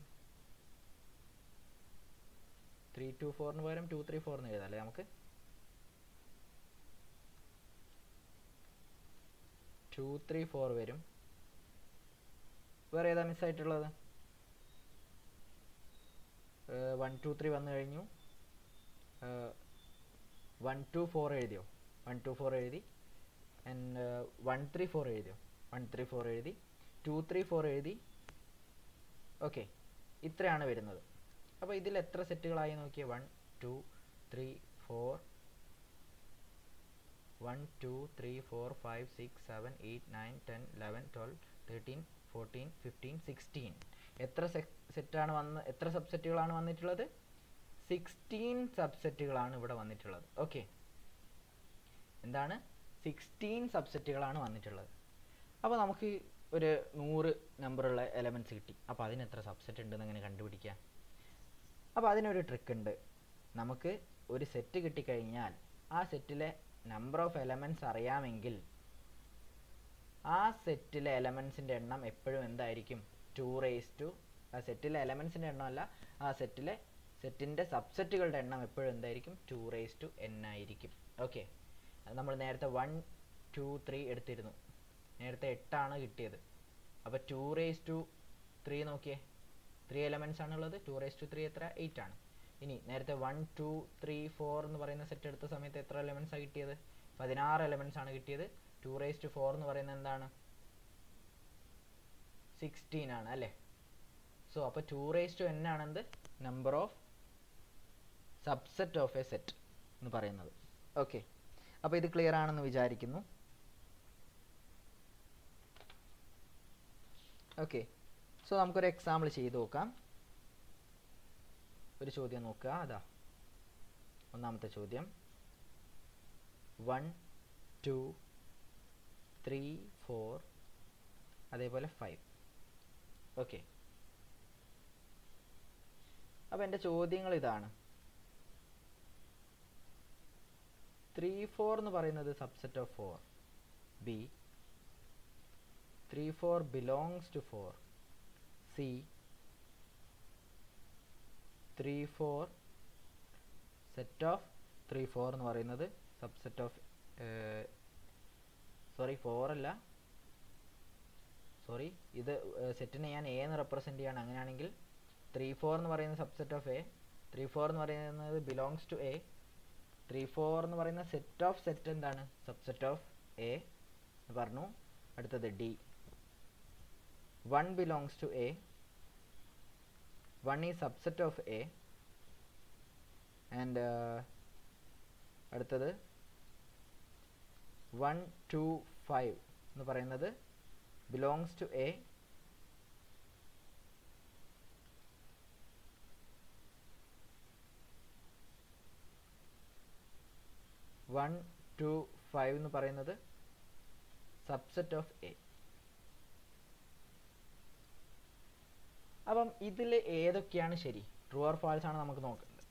3 2 4 പകരം 2 3 4 എന്ന് എഴുതാം അല്ലേ നമുക്ക്. 2 3 4 വരും. വേറെ ഏതാ മിസ്സായിട്ടുള്ളത്? 1 2 3 വന്നു കഴിഞ്ഞു. 1 2 4 എഴുതിയോ? 1 2 4 എഴുതി. ആൻഡ് 1 3 4 എഴുതിയോ? 1 3 4 എഴുതി. 2 3 4 എഴുതി. ഓക്കെ, ഇത്രയാണ് വരുന്നത്. അപ്പോൾ ഇതിൽ എത്ര സെറ്റുകളായി നോക്കിയേ? 1 2 3 4 1 2 3 4 5 6 7 8 9 10 11 12 13 14 15 16 എത്ര എത്ര സബ്സെറ്റുകളാണ് വന്നിട്ടുള്ളത്? 16 സബ്സെറ്റുകളാണ് ഇവിടെ വന്നിട്ടുള്ളത്. ഓക്കെ, എന്താണ്? 16 സബ്സെറ്റുകളാണ് വന്നിട്ടുള്ളത്. അപ്പോൾ നമുക്ക് ഒരു 100 നമ്പറുള്ള എലമെൻറ്റ്സ് കിട്ടി. അപ്പോൾ അതിന് എത്ര സബ്സെറ്റ് ഉണ്ടെന്ന് എങ്ങനെ കണ്ടുപിടിക്കുക? അപ്പോൾ അതിനൊരു ട്രിക്ക് ഉണ്ട്. നമുക്ക് ഒരു സെറ്റ് കിട്ടിക്കഴിഞ്ഞാൽ ആ സെറ്റിലെ നമ്പർ ഓഫ് എലമെൻറ്റ്സ് അറിയാമെങ്കിൽ ആ സെറ്റിലെ എലമെൻറ്റ്സിൻ്റെ എണ്ണം എപ്പോഴും എന്തായിരിക്കും? 2 ആ സെറ്റിലെ എലമെൻറ്റ്സിൻ്റെ എണ്ണമല്ല, ആ സെറ്റിൻ്റെ സബ്സെറ്റുകളുടെ എണ്ണം എപ്പോഴും എന്തായിരിക്കും? 2n ആയിരിക്കും. ഓക്കെ, അത് നമ്മൾ നേരത്തെ 1 2 3 എടുത്തിരുന്നു. നേരത്തെ 8 ആണ് കിട്ടിയത്. അപ്പോൾ 2 നോക്കിയേ, 3 എലമെൻറ്റ്സ് ആണുള്ളത്. 2 എത്ര? 8 ആണ്. ഇനി നേരത്തെ 1 2 3 4 എന്ന് പറയുന്ന സെറ്റ് എടുത്ത സമയത്ത് എത്ര എലമെൻറ്റ്സ് ആണ് കിട്ടിയത്? 16 എലമെൻറ്റ്സ് ആണ് കിട്ടിയത്. 2 എന്ന് പറയുന്നത് എന്താണ്? 16 ആണ് അല്ലേ? സോ അപ്പോൾ 2n ആണ് എന്ത്? Number of subset of A set എന്ന് പറയുന്നത്. ഓക്കെ, അപ്പോൾ ഇത് ക്ലിയർ ആണെന്ന് വിചാരിക്കുന്നു. ഓക്കെ, സോ നമുക്കൊരു എക്സാമ്പിൾ ചെയ്ത് നോക്കാം. ഒരു ചോദ്യം നോക്കുക. അതാ ഒന്നാമത്തെ ചോദ്യം. 1 2 3 4 അതേപോലെ 5. ഓക്കെ, അപ്പോൾ എൻ്റെ ചോദ്യങ്ങൾ ഇതാണ്. 3 4 എന്ന് പറയുന്നത് subset of 4. B 3 4 belongs to 4. C 3 4 set of 3 4 എന്ന് പറയുന്നത് സബ്സെറ്റ് ഓഫ് 4 അല്ല, സോറി, ഇത് സെറ്റിനെ ഞാൻ എ എന്ന് റെപ്രസെൻറ്റ് ചെയ്യാണ്. അങ്ങനെയാണെങ്കിൽ 3 4 എന്ന് പറയുന്നത് സബ്സെറ്റ് ഓഫ് എ, 3 4 എന്ന് പറയുന്നത് ബിലോങ്സ് ടു എ, 3 4 എന്ന് പറയുന്ന സെറ്റ് ഓഫ് സെറ്റ് എന്താണ്? സബ്സെറ്റ് ഓഫ് എ എന്ന് പറഞ്ഞു. അടുത്തത് D 1 belongs to A, 1 is subset of A, and അടുത്തത് 1 2 5 എന്ന് പറയുന്നത് belongs to A, 1 2 5 എന്ന് പറയുന്നത് സബ്സെറ്റ് ഓഫ് എ. അപ്പം ഇതിൽ ഏതൊക്കെയാണ് ശരി? ട്രൂ ഓർ ഫാൾസ് ആണ് നമുക്ക് നോക്കേണ്ടത്.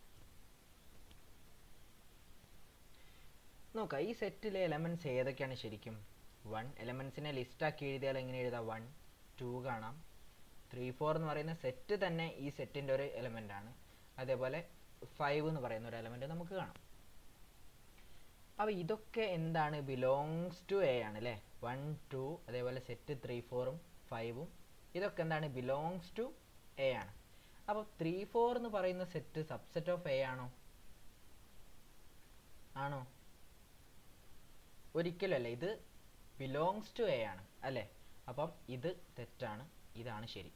നോക്കാം, ഈ സെറ്റിലെ എലമെൻറ്റ്സ് ഏതൊക്കെയാണ് ശരിക്കും? 1 എലമെൻറ്റ്സിനെ ലിസ്റ്റാക്കി എഴുതിയാൽ എങ്ങനെ എഴുതാം? 1 2 കാണാം. 3 4 എന്ന് പറയുന്ന സെറ്റ് തന്നെ ഈ സെറ്റിൻ്റെ ഒരു എലമെൻ്റ് ആണ്. അതേപോലെ 5 എന്ന് പറയുന്ന ഒരു എലമെൻറ്റ് നമുക്ക് കാണാം. അപ്പോൾ ഇതൊക്കെ എന്താണ്? ബിലോങ്സ് ടു എ ആണ് അല്ലേ? 1 2 അതേപോലെ സെറ്റ് 3 4 5 ഇതൊക്കെ എന്താണ്? ബിലോങ്സ് ടു എ ആണ്. അപ്പോൾ 3 4 എന്ന് പറയുന്ന സെറ്റ് സബ്സെറ്റ് ഓഫ് എ ആണോ? ആണോ? ഒരിക്കലല്ല, ഇത് ബിലോങ്സ് ടു എ ആണ് അല്ലേ? അപ്പം ഇത് തെറ്റാണ്, ഇതാണ് ശരി.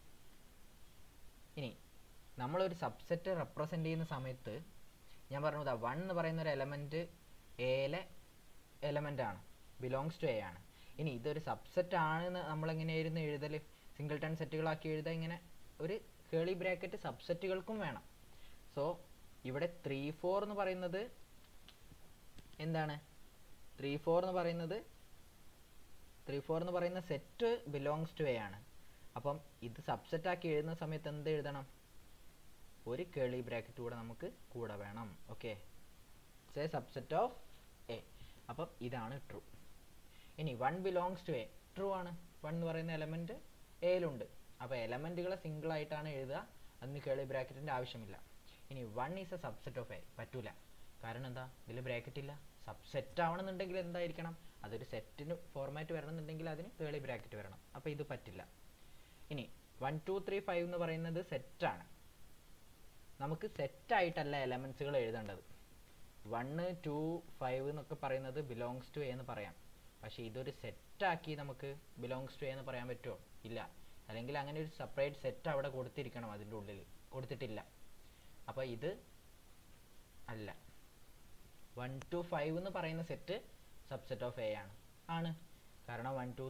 ഇനി നമ്മളൊരു സബ്സെറ്റ് റെപ്രസെൻ്റ് ചെയ്യുന്ന സമയത്ത് ഞാൻ പറഞ്ഞത് 1 എന്ന് പറയുന്ന ഒരു എലമെൻറ്റ് എയിലെ എലമെൻ്റ് ആണ്, ബിലോങ്സ് ടു എ ആണ്. ഇനി ഇതൊരു സബ്സെറ്റ് ആണെന്ന് നമ്മളെങ്ങനെയായിരുന്നു എഴുതൽ? സിംഗിൾട്ടൺ സെറ്റുകളാക്കി എഴുതാൻ ഇങ്ങനെ ഒരു കേളി ബ്രാക്കറ്റ് സബ്സെറ്റുകൾക്കും വേണം. സോ ഇവിടെ 3 4 എന്ന് പറയുന്നത് എന്താണ്? 3 4 എന്ന് പറയുന്ന സെറ്റ് ബിലോങ്സ് ടു എ ആണ്. അപ്പം ഇത് സബ്സെറ്റ് ആക്കി എഴുതുന്ന സമയത്ത് എന്ത് എഴുതണം? ഒരു കേളി ബ്രാക്കറ്റ് കൂടെ നമുക്ക് കൂടെ വേണം. Okay, say subset of A. അപ്പം ഇതാണ് ട്രൂ. ഇനി 1 ബിലോങ്സ് ടു എ, ട്രൂ ആണ്. 1 എന്ന് പറയുന്ന എലമെൻറ്റ് എയിലുണ്ട്. അപ്പോൾ എലമെൻറ്റുകളെ സിംഗിൾ ആയിട്ടാണ് എഴുതുക, അതിന് കേളി ബ്രാക്കറ്റിൻ്റെ ആവശ്യമില്ല. ഇനി 1 is a subset of A, പറ്റൂല. കാരണം എന്താ? ഇതിൽ ബ്രാക്കറ്റ് ഇല്ല. സബ്സെറ്റ് ആവണമെന്നുണ്ടെങ്കിൽ എന്തായിരിക്കണം? അതൊരു സെറ്റിന് ഫോർമാറ്റ് വരണമെന്നുണ്ടെങ്കിൽ അതിന് കേളി ബ്രാക്കറ്റ് വരണം. അപ്പോൾ ഇത് പറ്റില്ല. ഇനി 1 2 3 5 എന്ന് പറയുന്നത് സെറ്റാണ്. നമുക്ക് സെറ്റായിട്ടല്ല എലമെൻസുകൾ എഴുതേണ്ടത്. 1 2 5 എന്നൊക്കെ പറയുന്നത് ബിലോങ്സ് ടു എ എന്ന് പറയാം. പക്ഷേ ഇതൊരു സെറ്റാക്കി നമുക്ക് ബിലോങ്സ് ടു എ എന്ന് പറയാൻ പറ്റുമോ? ഇല്ല. അല്ലെങ്കിൽ അങ്ങനെ ഒരു സെപ്പറേറ്റ് സെറ്റ് അവിടെ കൊടുത്തിരിക്കണം, അതിൻ്റെ ഉള്ളിൽ കൊടുത്തിട്ടില്ല. അപ്പോൾ ഇത് അല്ല. 1 to 5 എന്ന് പറയുന്ന സെറ്റ് സബ്സെറ്റ് ഓഫ് എ ആണ്. കാരണം 1 to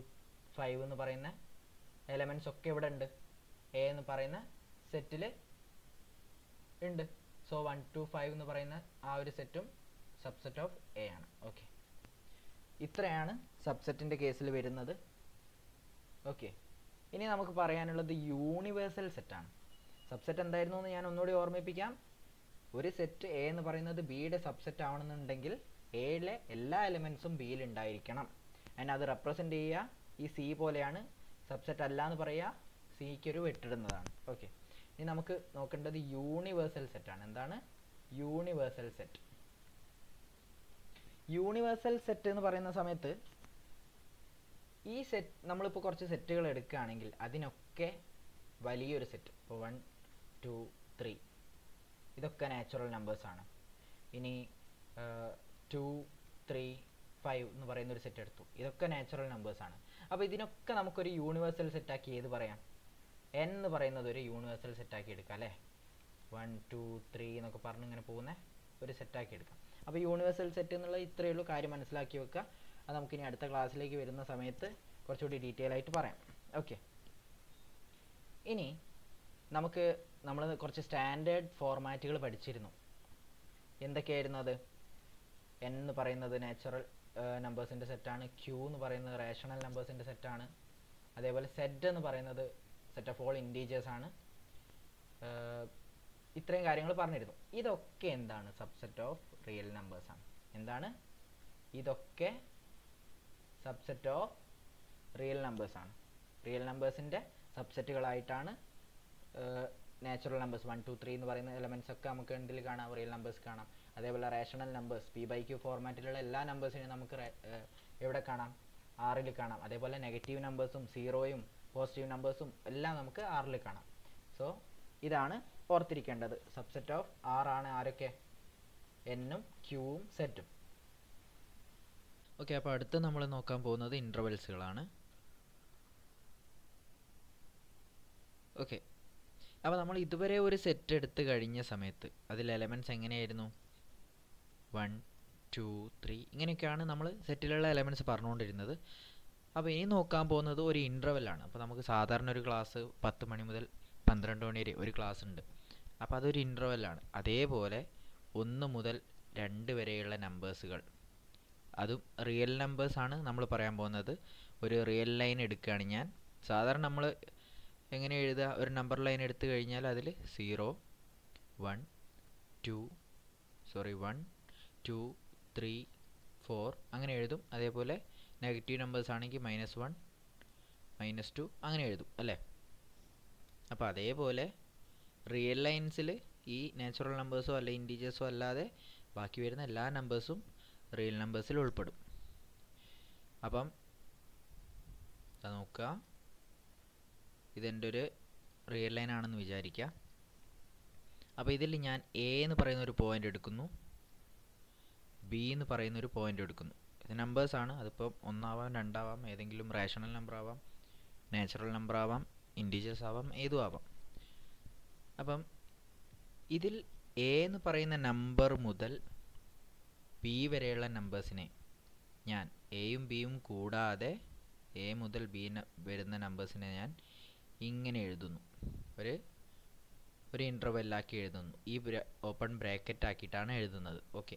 5 എന്ന് പറയുന്ന എലമെൻറ്റ്സ് ഒക്കെ ഇവിടെ ഉണ്ട്, എ എന്ന് പറയുന്ന സെറ്റിൽ ഉണ്ട്. സോ 1 to 5 എന്ന് പറയുന്ന ആ ഒരു സെറ്റും സബ്സെറ്റ് ഓഫ് എ ആണ്. ഓക്കെ, ഇത്രയാണ് സബ്സെറ്റിൻ്റെ കേസിൽ വരുന്നത്. ഓക്കെ, ഇനി നമുക്ക് പറയാനുള്ളത് യൂണിവേഴ്സൽ സെറ്റാണ്. സബ്സെറ്റ് എന്തായിരുന്നു എന്ന് ഞാൻ ഒന്നുകൂടി ഓർമ്മിപ്പിക്കാം. ഒരു സെറ്റ് എ എന്ന് പറയുന്നത് ബിയുടെ സബ്സെറ്റ് ആവണമെന്നുണ്ടെങ്കിൽ എയിലെ എല്ലാ എലിമെൻറ്റ്സും ബിയിൽ ഉണ്ടായിരിക്കണം. അതിന് അത് റെപ്രസെൻ്റ് ചെയ്യുക ഈ സി പോലെയാണ്. സബ്സെറ്റ് അല്ല എന്ന് പറയുക, സിക്ക് ഒരു വെട്ടിടുന്നതാണ്. ഓക്കെ, ഇനി നമുക്ക് നോക്കേണ്ടത് യൂണിവേഴ്സൽ സെറ്റാണ്. എന്താണ് യൂണിവേഴ്സൽ സെറ്റ്? യൂണിവേഴ്സൽ സെറ്റ് എന്ന് പറയുന്ന സമയത്ത് ഈ സെറ്റ് നമ്മളിപ്പോൾ കുറച്ച് സെറ്റുകൾ എടുക്കുകയാണെങ്കിൽ അതിനൊക്കെ വലിയൊരു സെറ്റ്, ഇപ്പോൾ 1 2 3 ഇതൊക്കെ നാച്ചുറൽ നമ്പേഴ്സാണ്. ഇനി 2 3 5 എന്ന് പറയുന്ന ഒരു സെറ്റ് എടുത്തു, ഇതൊക്കെ നാച്ചുറൽ നമ്പേഴ്സാണ്. അപ്പോൾ ഇതിനൊക്കെ നമുക്കൊരു യൂണിവേഴ്സൽ സെറ്റാക്കി ഏത് പറയാം? n എന്ന് പറയുന്നത് ഒരു യൂണിവേഴ്സൽ സെറ്റാക്കി എടുക്കാം അല്ലേ? 1 2 3 എന്നൊക്കെ പറഞ്ഞ് ഇങ്ങനെ പോകുന്ന ഒരു സെറ്റാക്കി എടുക്കാം. അപ്പോൾ യൂണിവേഴ്സൽ സെറ്റ് എന്നുള്ള ഇത്രയേ ഉള്ളൂ, കാര്യം മനസ്സിലാക്കി വെക്കുക. അത് നമുക്കിനി അടുത്ത ക്ലാസ്സിലേക്ക് വരുന്ന സമയത്ത് കുറച്ചുകൂടി ഡീറ്റെയിൽ ആയിട്ട് പറയാം. ഓക്കെ, ഇനി നമ്മൾ കുറച്ച് സ്റ്റാൻഡേർഡ് ഫോർമാറ്റുകൾ പഠിച്ചിരുന്നു. എന്തൊക്കെയായിരുന്നു അത്? n എന്ന് പറയുന്നത് നാച്ചുറൽ നമ്പേഴ്സിൻ്റെ സെറ്റാണ്, q എന്ന് പറയുന്നത് റേഷണൽ നമ്പേഴ്സിൻ്റെ സെറ്റാണ്, അതേപോലെ z എന്ന് പറയുന്നത് സെറ്റ് ഓഫ് ഓൾ ഇൻറ്റീജേഴ്സ് ആണ്. ഇത്രയും കാര്യങ്ങൾ പറഞ്ഞിരുന്നു. ഇതൊക്കെ എന്താണ്? സബ്സെറ്റ് ഓഫ് റിയൽ നമ്പേഴ്സ് ആണ്. എന്താണ്? ഇതൊക്കെ സബ്സെറ്റ് ഓഫ് റിയൽ നമ്പേഴ്സ് ആണ്. റിയൽ നമ്പേഴ്സിൻ്റെ സബ്സെറ്റുകളായിട്ടാണ് നാച്ചുറൽ നമ്പേഴ്സ് 1 2 3 എന്ന് പറയുന്ന എലമെൻറ്റ്സ് ഒക്കെ നമുക്ക് എന്തിൽ കാണാം? റിയൽ നമ്പേഴ്സ് കാണാം. അതേപോലെ റേഷണൽ നമ്പേഴ്സ് p/q ഫോർമാറ്റിലുള്ള എല്ലാ നമ്പേഴ്സിനെയും നമുക്ക് എവിടെ കാണാം? ആറിൽ കാണാം. അതേപോലെ നെഗറ്റീവ് നമ്പേഴ്സും സീറോയും പോസിറ്റീവ് നമ്പേഴ്സും എല്ലാം നമുക്ക് ആറിൽ കാണാം. സോ ഇതാണ് ഓർത്തിരിക്കേണ്ടത്. സബ്സെറ്റ് ഓഫ് ആർ ആണ് ആരൊക്കെ? എന്നും ക്യൂവും സെറ്റും. ഓക്കെ, അപ്പോൾ അടുത്ത് നമ്മൾ നോക്കാൻ പോകുന്നത് ഇൻ്റർവെൽസുകളാണ്. ഓക്കെ, അപ്പോൾ നമ്മൾ ഇതുവരെ ഒരു സെറ്റ് എടുത്ത് കഴിഞ്ഞ സമയത്ത് അതിൽ എലമെൻറ്റ്സ് എങ്ങനെയായിരുന്നു? 1 2 3 ഇങ്ങനെയൊക്കെയാണ് നമ്മൾ സെറ്റിലുള്ള എലമെൻറ്റ്സ് പറഞ്ഞുകൊണ്ടിരുന്നത്. അപ്പോൾ ഇനി നോക്കാൻ പോകുന്നത് ഒരു ഇൻ്റർവെല്ലാണ്. അപ്പോൾ നമുക്ക് സാധാരണ ഒരു ക്ലാസ് 10 മണി മുതൽ 12 മണി വരെ ഒരു ക്ലാസ് ഉണ്ട്. അപ്പോൾ അതൊരു ഇൻ്റർവെല്ലാണ്. അതേപോലെ 1 മുതൽ 2 വരെയുള്ള നമ്പേഴ്സുകൾ, അതും റിയൽ നമ്പേഴ്സാണ് നമ്മൾ പറയാൻ പോകുന്നത്. ഒരു റിയൽ ലൈൻ എടുക്കുകയാണ് ഞാൻ. സാധാരണ നമ്മൾ എങ്ങനെ എഴുതുക? ഒരു നമ്പർ ലൈൻ എടുത്തു കഴിഞ്ഞാൽ അതിൽ 0 1 2 3 4 അങ്ങനെ എഴുതും. അതേപോലെ നെഗറ്റീവ് നമ്പേഴ്സ് ആണെങ്കിൽ -1 -2 അങ്ങനെ എഴുതും അല്ലേ? അപ്പോൾ അതേപോലെ റിയൽ ലൈൻസിൽ ഈ നാച്ചുറൽ നമ്പേഴ്സോ അല്ലെ ഇൻറ്റീജേഴ്സോ അല്ലാതെ ബാക്കി വരുന്ന എല്ലാ നമ്പേഴ്സും റിയൽ നമ്പേഴ്സിൽ ഉൾപ്പെടും. അപ്പം നോക്കുക, ഇതെൻ്റെ ഒരു റിയൽ ലൈൻ ആണെന്ന് വിചാരിക്കുക. അപ്പോൾ ഇതിൽ ഞാൻ എ എന്ന് പറയുന്ന ഒരു പോയിൻ്റ് എടുക്കുന്നു, ബി എന്ന് പറയുന്ന ഒരു പോയിൻ്റ് എടുക്കുന്നു. ഇത് നമ്പേഴ്സാണ്. അതിപ്പം 1 ആവാം 2 ആവാം, ഏതെങ്കിലും റേഷണൽ നമ്പർ ആവാം, നാച്ചുറൽ നമ്പർ ആവാം, ഇൻറ്റീജേഴ്സ് ആവാം, ഏതും ആവാം. അപ്പം ഇതിൽ എ എന്ന് പറയുന്ന നമ്പർ മുതൽ ബി വരെയുള്ള നമ്പേഴ്സിനെ ഞാൻ എയും ബിയും കൂടാതെ എ മുതൽ ബി വരുന്ന നമ്പേഴ്സിനെ ഞാൻ ഇങ്ങനെ എഴുതുന്നു, ഒരു ഇൻ്റർവെല്ലാക്കി എഴുതുന്നു. ഈ ഓപ്പൺ ബ്രാക്കറ്റ് ആക്കിയിട്ടാണ് എഴുതുന്നത്. ഓക്കെ,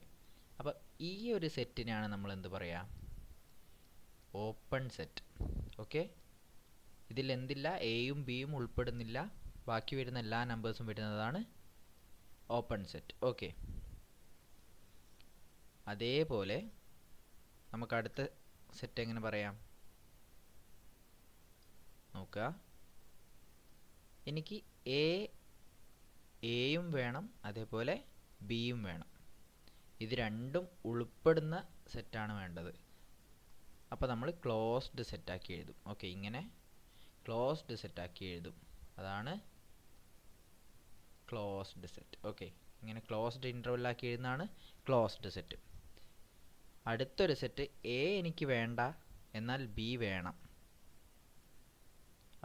അപ്പോൾ ഈ ഒരു സെറ്റിനാണ് നമ്മൾ എന്ത് പറയുക? Open set. ഓക്കെ, ഇതിൽ എന്തില്ല? എയും ബിയും ഉൾപ്പെടുന്നില്ല, ബാക്കി വരുന്ന എല്ലാ നമ്പേഴ്സും വരുന്നതാണ് ഓപ്പൺ സെറ്റ്. ഓക്കെ, അതേപോലെ നമുക്ക് അടുത്ത സെറ്റ് എങ്ങനെ പറയാം? നോക്കുക, എനിക്ക് എയും വേണം, അതേപോലെ ബിയും വേണം. ഇത് രണ്ടും ഉൾപ്പെടുന്ന സെറ്റാണ് വേണ്ടത്. അപ്പോൾ നമ്മൾ ക്ലോസ്ഡ് സെറ്റാക്കി എഴുതും. ഓക്കെ, ഇങ്ങനെ ക്ലോസ്ഡ് സെറ്റാക്കി എഴുതും. അതാണ് ക്ലോസ്ഡ് സെറ്റ്. ഓക്കെ, ഇങ്ങനെ ക്ലോസ്ഡ് ഇൻ്റർവെല്ലാക്കി എഴുതുന്നതാണ് ക്ലോസ്ഡ് സെറ്റ്. അടുത്തൊരു സെറ്റ് എ എനിക്ക് വേണ്ട, എന്നാൽ ബി വേണം.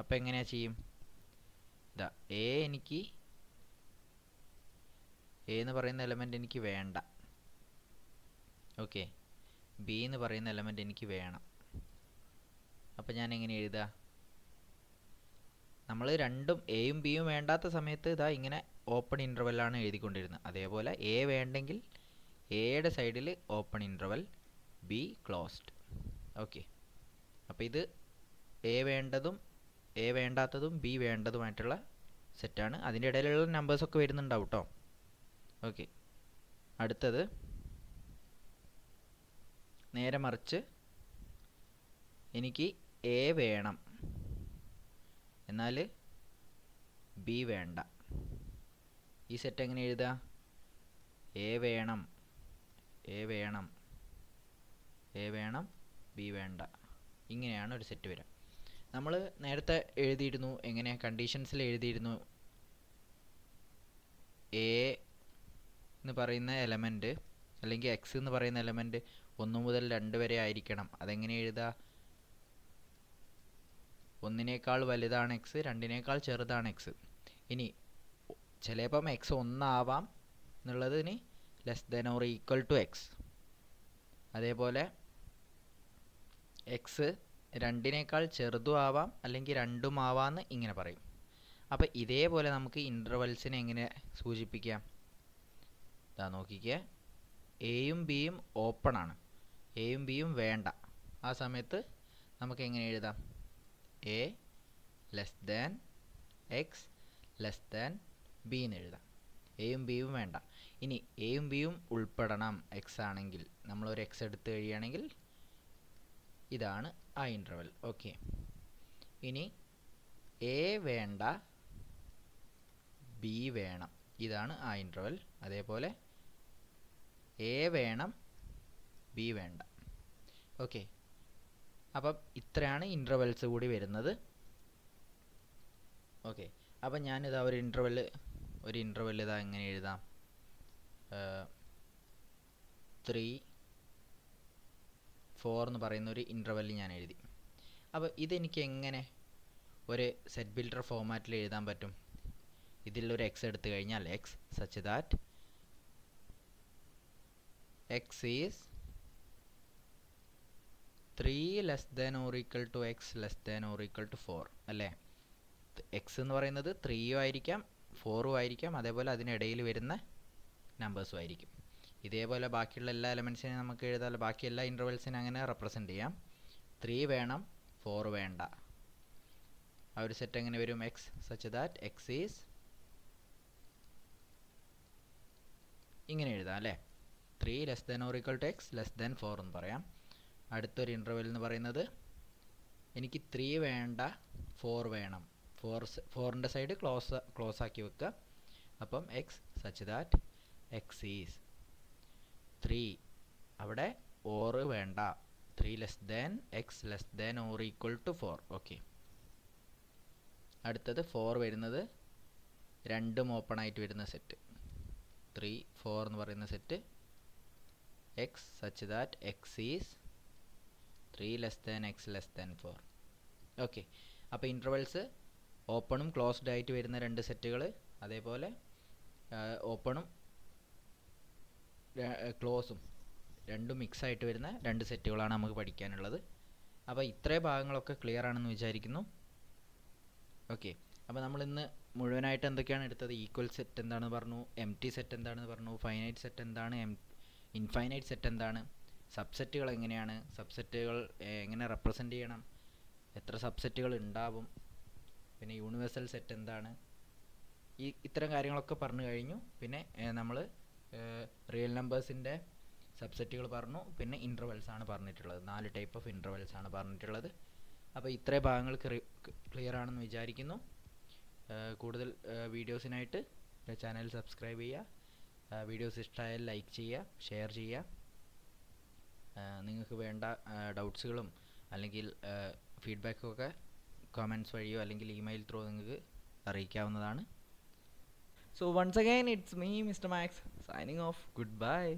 അപ്പോൾ എങ്ങനെയാ ചെയ്യും? ഇതാ, എ എന്ന് പറയുന്ന എലമെൻ്റ് എനിക്ക് വേണ്ട, ഓക്കെ, ബി എന്ന് പറയുന്ന എലമെൻ്റ് എനിക്ക് വേണം. അപ്പോൾ ഞാൻ എങ്ങനെ എഴുതുക? നമ്മൾ രണ്ടും എയും ബിയും വേണ്ടാത്ത സമയത്ത് ഇതാ ഇങ്ങനെ ഓപ്പൺ ഇൻ്റർവെല്ലാണ് എഴുതിക്കൊണ്ടിരുന്നത്. അതേപോലെ എ വേണ്ടെങ്കിൽ എയുടെ സൈഡിൽ open interval, B closed. Okay, അപ്പോൾ ഇത് എ വേണ്ടതും എ വേണ്ടാത്തതും ബി വേണ്ടതുമായിട്ടുള്ള സെറ്റാണ്. അതിൻ്റെ ഇടയിലുള്ള നമ്പേഴ്സൊക്കെ വരുന്നുണ്ടാവും കേട്ടോ. ഓക്കെ, അടുത്തത് നേരെ മറിച്ച് എനിക്ക് എ വേണം എന്നാൽ ബി വേണ്ട. ഈ സെറ്റ് എങ്ങനെ എഴുതുക? എ വേണം, എ വേണം, എ വേണം, ബി വേണ്ട. ഇങ്ങനെയാണ് ഒരു സെറ്റ് വരിക. നമ്മൾ നേരത്തെ എഴുതിയിരുന്നു, എങ്ങനെ കണ്ടീഷൻസിൽ എഴുതിയിരുന്നു, എ എന്ന് പറയുന്ന എലമെൻറ്റ് അല്ലെങ്കിൽ എക്സ് എന്ന് പറയുന്ന എലമെൻറ്റ് 1 മുതൽ 2 വരെ ആയിരിക്കണം. അതെങ്ങനെ എഴുതുക? 1നേക്കാൾ വലുതാണ് എക്സ്, 2നേക്കാൾ ചെറുതാണ് എക്സ്. ഇനി ചിലപ്പം എക്സ് 1 ആവാം എന്നുള്ളതിന് less than or equal to x. അതേപോലെ എക്സ് 2നേക്കാൾ ചെറുതും ആവാം അല്ലെങ്കിൽ 2ഉം ആവാമെന്ന് ഇങ്ങനെ പറയും. അപ്പോൾ ഇതേപോലെ നമുക്ക് ഇൻ്റർവെൽസിനെ എങ്ങനെ സൂചിപ്പിക്കാം? ഇതാ നോക്കിക്കേ, എയും ബിയും ഓപ്പൺ ആണ്, എയും ബിയും വേണ്ട. ആ സമയത്ത് നമുക്ക് എങ്ങനെ എഴുതാം? A less than x less than B എന്ന് എഴുതാം. എയും ബിയും വേണ്ട. ഇനി എയും ബിയും ഉൾപ്പെടണം എക്സ് ആണെങ്കിൽ, നമ്മളൊരു എക്സ് എടുത്ത് കഴിയുകയാണെങ്കിൽ ഇതാണ് ആ ഇൻ്റർവെൽ. ഓക്കെ, ഇനി എ വേണ്ട ബി വേണം, ഇതാണ് ആ ഇൻ്റർവെൽ. അതേപോലെ എ വേണം ബി വേണ്ട. ഓക്കെ, അപ്പം ഇത്രയാണ് ഇൻ്റർവെൽസ് കൂടി വരുന്നത്. ഓക്കെ, അപ്പം ഞാനിതാ ഒരു ഇൻ്റർവെൽ ഇതാ എങ്ങനെ എഴുതാം? 3, 4 എന്ന് പറയുന്ന ഒരു ഇൻ്റർവെൽ ഞാൻ എഴുതി. അപ്പോൾ ഇതെനിക്ക് എങ്ങനെ ഒരു സെറ്റ് ബിൽഡർ ഫോമാറ്റിൽ എഴുതാൻ പറ്റും? ഇതിലൊരു എക്സ് എടുത്തു കഴിഞ്ഞാൽ x such that x is 3 less than or equal to x less than or equal to 4 അല്ലേ? എക്സ് എന്ന് പറയുന്നത് 3ഉം ആയിരിക്കാം 4ഉം ആയിരിക്കാം, അതേപോലെ അതിനിടയിൽ വരുന്ന നമ്പേഴ്സും ആയിരിക്കും. ഇതേപോലെ ബാക്കിയുള്ള എല്ലാ എലമെൻസിനെയും നമുക്ക് എഴുതാമല്ലോ. ബാക്കി എല്ലാ ഇൻ്റർവെൽസിനും അങ്ങനെ റെപ്രസെൻ്റ് ചെയ്യാം. 3 വേണം, 4 വേണ്ട. ആ ഒരു സെറ്റ് എങ്ങനെ വരും? X such that x is ഇങ്ങനെ എഴുതാം അല്ലേ? 3 less than or equal to x less than 4 എന്ന് പറയാം. അടുത്തൊരു ഇൻ്റർവെൽ എന്ന് പറയുന്നത് എനിക്ക് 3 വേണ്ട 4 വേണം. 4ൻ്റെ സൈഡ് ക്ലോസ് ആക്കി വെക്കുക. അപ്പം x such that x is 3, അവിടെ ഓർ വേണ്ട, 3 less than x less than or equal to 4. Okay, അടുത്തത് 4 വരുന്നത് രണ്ടും ഓപ്പൺ ആയിട്ട് വരുന്ന സെറ്റ്. 3, 4 എന്ന് പറയുന്ന set X such that x is 3 less than x less than 4. Okay, അപ്പോൾ ഇൻ്റർവെൽസ് ഓപ്പണും ക്ലോസ്ഡ് ആയിട്ട് വരുന്ന രണ്ട് സെറ്റുകൾ, അതേപോലെ ഓപ്പണും ക്ലോസും രണ്ടും മിക്സ് ആയിട്ട് വരുന്ന രണ്ട് സെറ്റുകളാണ് നമുക്ക് പഠിക്കാനുള്ളത്. അപ്പോൾ ഇത്രയും ഭാഗങ്ങളൊക്കെ ക്ലിയർ ആണെന്ന് വിചാരിക്കുന്നു. ഓക്കെ, അപ്പോൾ നമ്മളിന്ന് മുഴുവനായിട്ട് എന്തൊക്കെയാണ് എടുത്തത്? ഈക്വൽ സെറ്റ് എന്താണെന്ന് പറഞ്ഞു, എം ടി സെറ്റ് എന്താണെന്ന് പറഞ്ഞു, ഫൈനൈറ്റ് സെറ്റ് എന്താണ്, ഇൻഫൈനൈറ്റ് സെറ്റ് എന്താണ്, സബ്സെറ്റുകൾ എങ്ങനെയാണ്, സബ്സെറ്റുകൾ എങ്ങനെ റെപ്രസെൻ്റ് ചെയ്യണം, എത്ര സബ്സെറ്റുകൾ ഉണ്ടാവും, പിന്നെ യൂണിവേഴ്സൽ സെറ്റ് എന്താണ്, ഇത്തരം കാര്യങ്ങളൊക്കെ പറഞ്ഞു കഴിഞ്ഞു. പിന്നെ നമ്മൾ റിയൽ നമ്പേഴ്സിൻ്റെ സബ്സെറ്റുകൾ പറഞ്ഞു, പിന്നെ ഇൻ്റർവെൽസ് ആണ് പറഞ്ഞിട്ടുള്ളത്. 4 ടൈപ്പ് ഓഫ് ഇൻ്റർവെൽസ് ആണ് പറഞ്ഞിട്ടുള്ളത്. അപ്പോൾ ഇത്രയും ഭാഗങ്ങൾ ക്ലിയർ ആണെന്ന് വിചാരിക്കുന്നു. കൂടുതൽ വീഡിയോസിനായിട്ട് ചാനൽ സബ്സ്ക്രൈബ് ചെയ്യുക. വീഡിയോസ് ഇഷ്ടമായാൽ ലൈക്ക് ചെയ്യുക, ഷെയർ ചെയ്യുക. നിങ്ങൾക്ക് വേണ്ട ഡൗട്ട്സുകളും അല്ലെങ്കിൽ ഫീഡ്ബാക്കൊക്കെ കമൻറ്റ്സ് വഴിയോ അല്ലെങ്കിൽ ഇമെയിൽ ത്രൂ നിങ്ങൾക്ക് അറിയിക്കാവുന്നതാണ്. So once again it's me Mr. Max signing off. Goodbye.